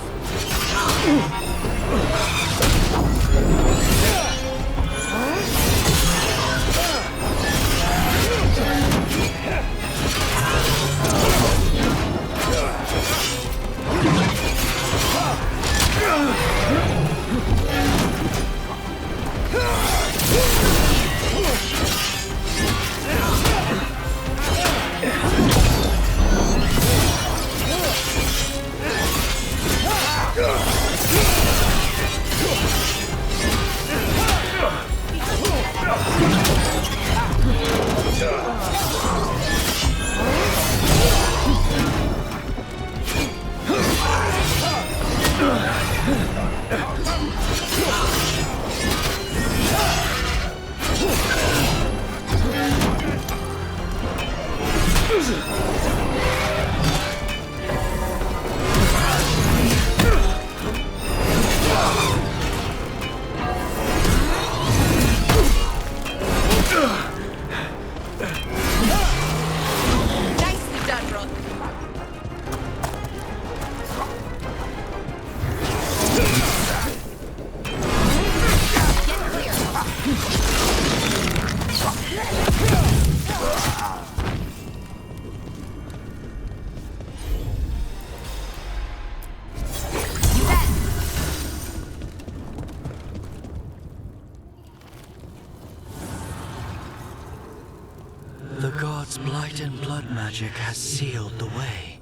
Its blight and blood magic has sealed the way.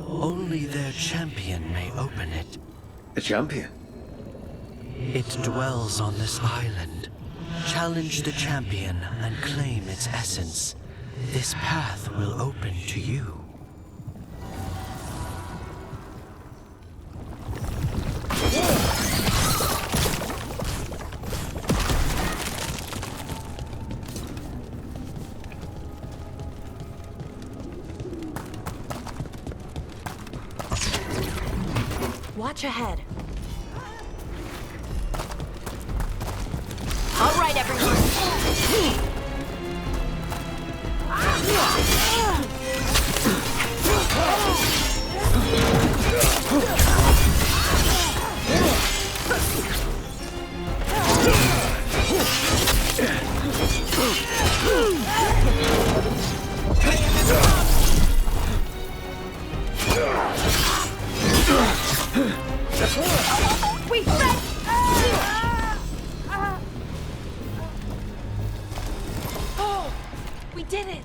Only their champion may open it. A champion? It dwells on this island. Challenge the champion and claim its essence. This path will open to you. Watch ahead. All right, everyone. We ready! Oh, we did it!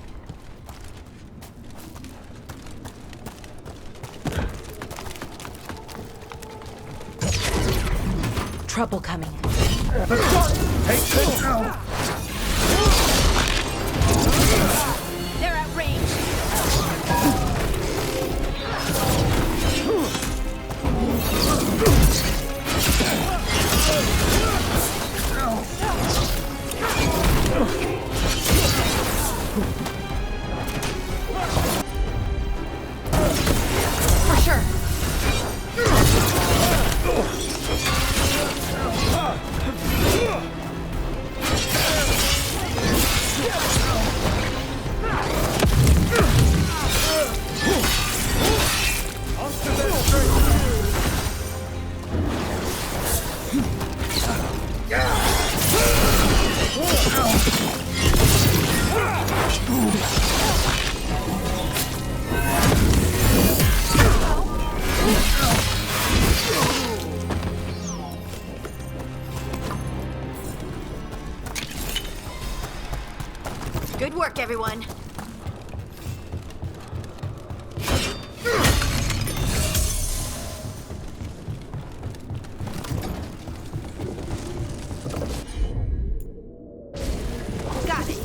Trouble coming. Take this now! They're at range! For sure. Good work, everyone. Got it!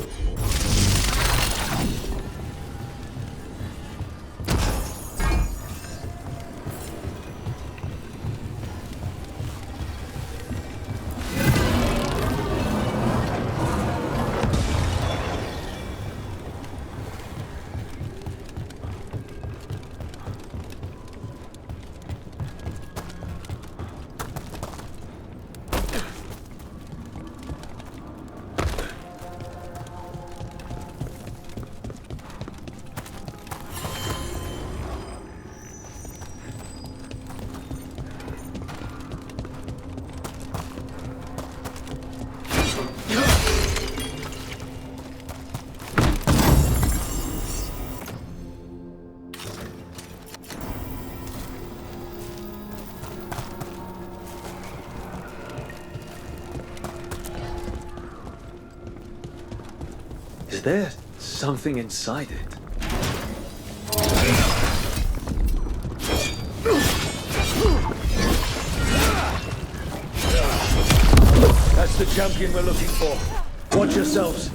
Is there something inside it? That's the champion we're looking for. Watch yourselves.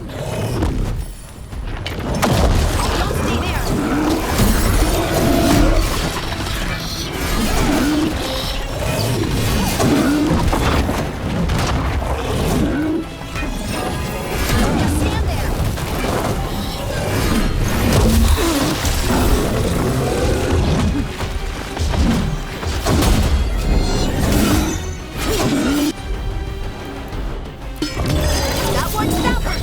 That one's stubborn!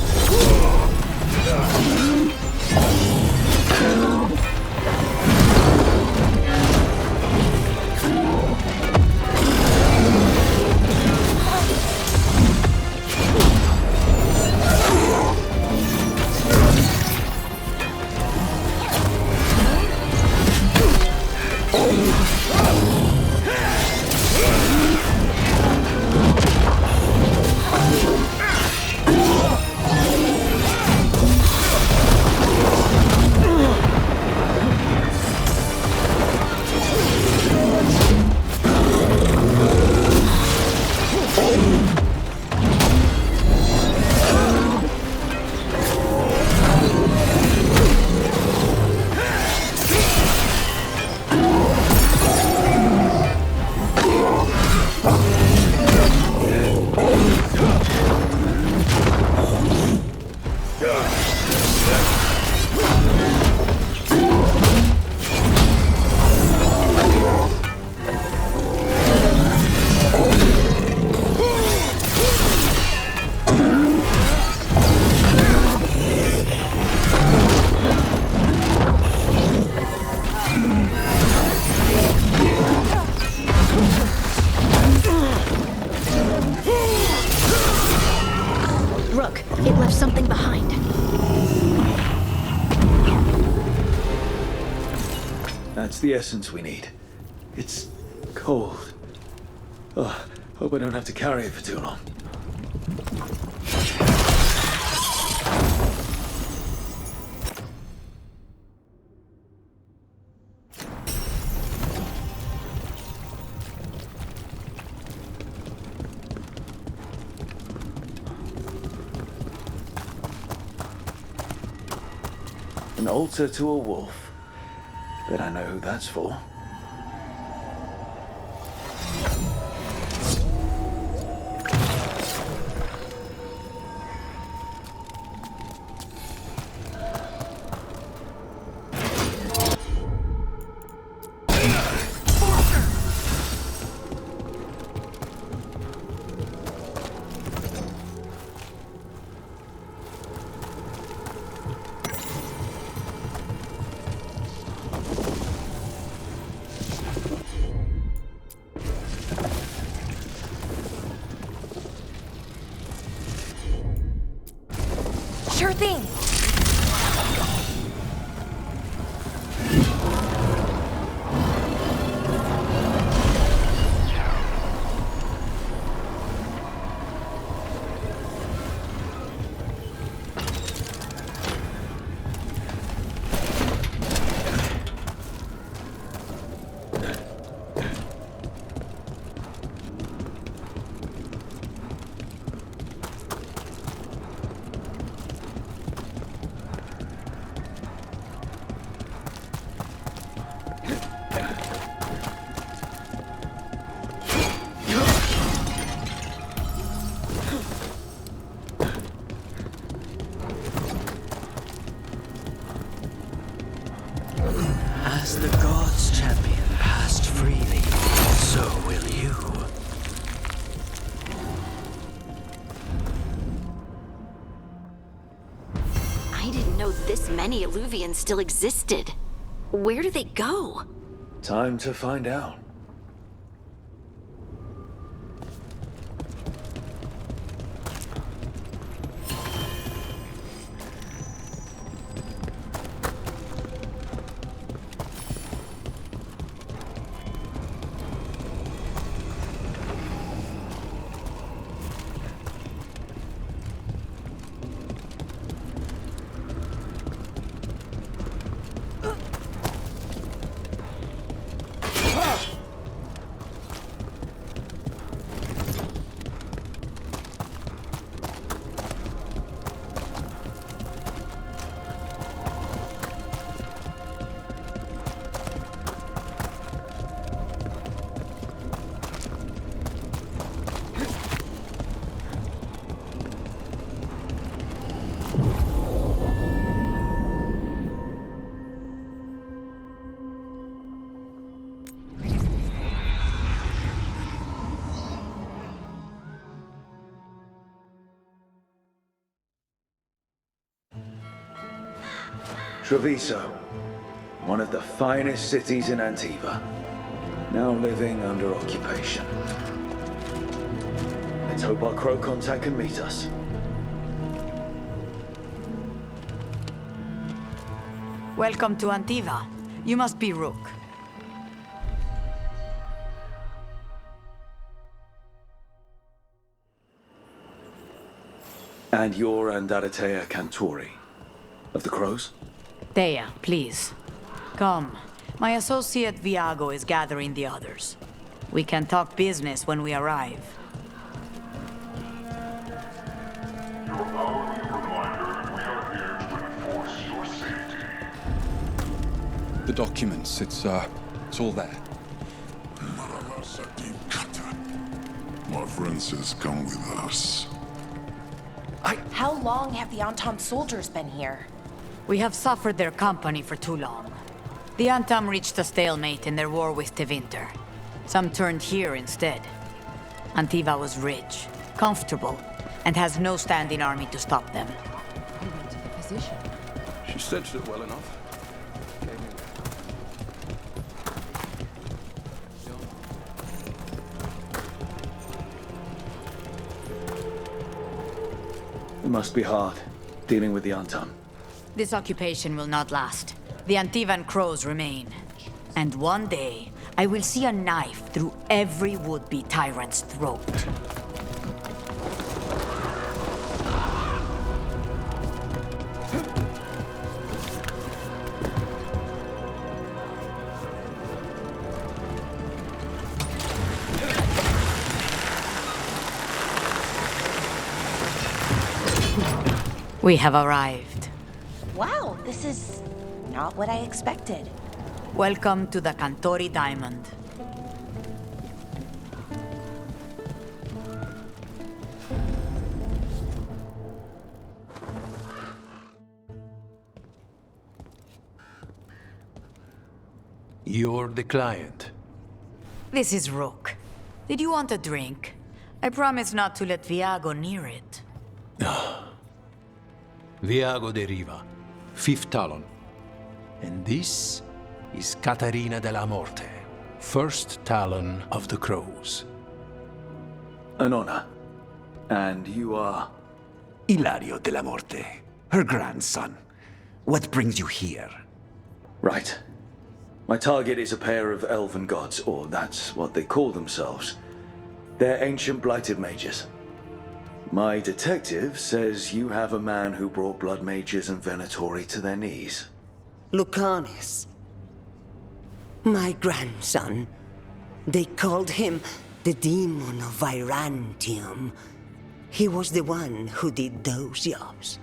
It left something behind. That's the essence we need. It's cold. Oh, hope I don't have to carry it for too long. An altar to a wolf. Bet I know who that's for. Sure thing. As the gods' champion passed freely, so will you. I didn't know this many Illuvians still existed. Where do they go? Time to find out. Treviso, one of the finest cities in Antiva, now living under occupation. Let's hope our crow contact can meet us. Welcome to Antiva. You must be Rook. And you're Andaratea Cantori, of the Crows? Thea, please. Come. My associate Viago is gathering the others. We can talk business when we arrive. Your hourly reminder that we are here to enforce your safety. The documents, it's all there. My friend says come with us. How long have the Antam soldiers been here? We have suffered their company for too long. The Antam reached a stalemate in their war with Tevinter. Some turned here instead. Antiva was rich, comfortable, and has no standing army to stop them. You went to the physician. She stitched it well enough. It must be hard, dealing with the Antam. This occupation will not last. The Antivan crows remain. And one day, I will see a knife through every would-be tyrant's throat. We have arrived. Wow, this is not what I expected. Welcome to the Cantori Diamond. You're the client. This is Rook. Did you want a drink? I promise not to let Viago near it. Viago de Riva, 5th Talon. And this is Caterina de la Morte, 1st Talon of the Crows. An honor. And you are? Ilario de la Morte, her grandson. What brings you here? Right. My target is a pair of elven gods, or that's what they call themselves. They're ancient blighted mages. My detective says you have a man who brought blood mages and Venatori to their knees. Lucanis. My grandson. They called him the Demon of Virantium. He was the one who did those jobs.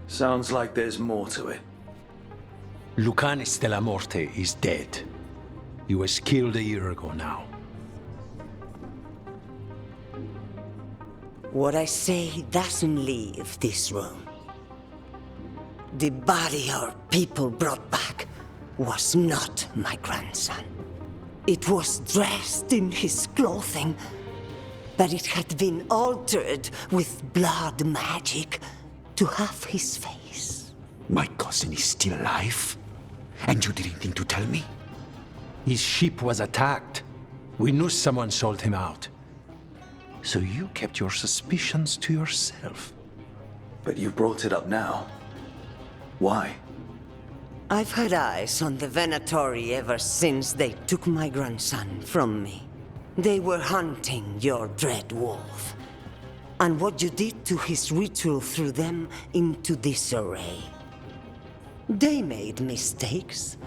Sounds like there's more to it. Lucanis de la Morte is dead. He was killed a year ago now. What I say doesn't leave this room. The body our people brought back was not my grandson. It was dressed in his clothing, but it had been altered with blood magic to have his face. My cousin is still alive? And you didn't think to tell me? His ship was attacked. We knew someone sold him out. So you kept your suspicions to yourself. But you brought it up now. Why? I've had eyes on the Venatori ever since they took my grandson from me. They were hunting your dread wolf. And what you did to his ritual threw them into disarray. They made mistakes,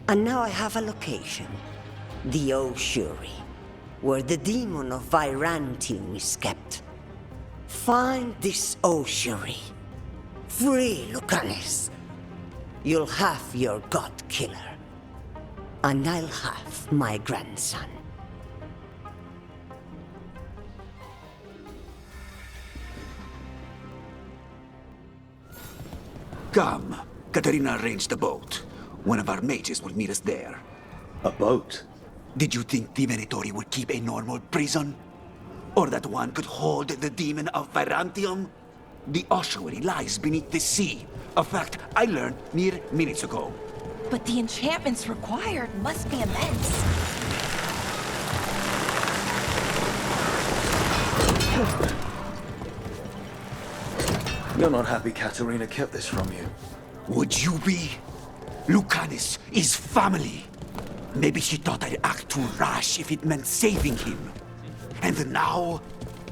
and now I have a location. The Ossuary, where the demon of Virantium is kept. Find this Ossuary. Free Lucanis. You'll have your god killer. And I'll have my grandson. Come. Katerina arranged a boat. One of our mages will meet us there. A boat? Did you think the Venatori would keep a normal prison? Or that one could hold the demon of Virantium? The ossuary lies beneath the sea. A fact I learned mere minutes ago. But the enchantments required must be immense. You're not happy Katerina kept this from you. Would you be? Lucanis is family. Maybe she thought I'd act too rash if it meant saving him. And now,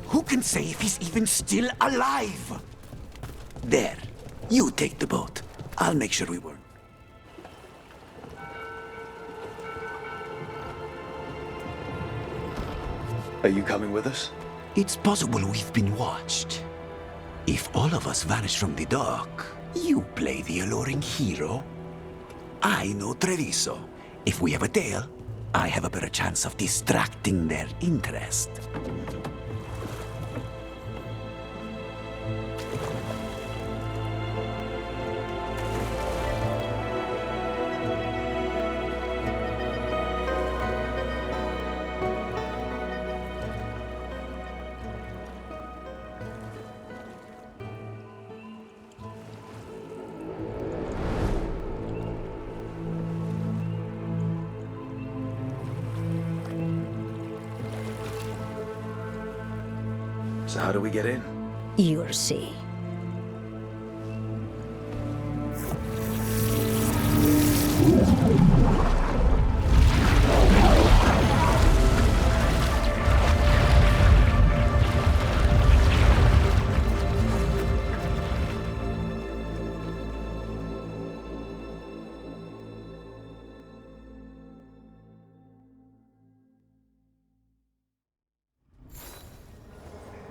who can say if he's even still alive? There, you take the boat. I'll make sure we weren't. Are you coming with us? It's possible we've been watched. If all of us vanish from the dock, you play the alluring hero. I know Treviso. If we have a tail, I have a better chance of distracting their interest. So how do we get in? You'll see.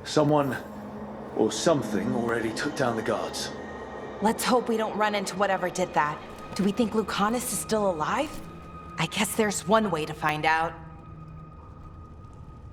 Someone or something already took down the guards. Let's hope we don't run into whatever did that. Do we think Lucanus is still alive? I guess there's one way to find out.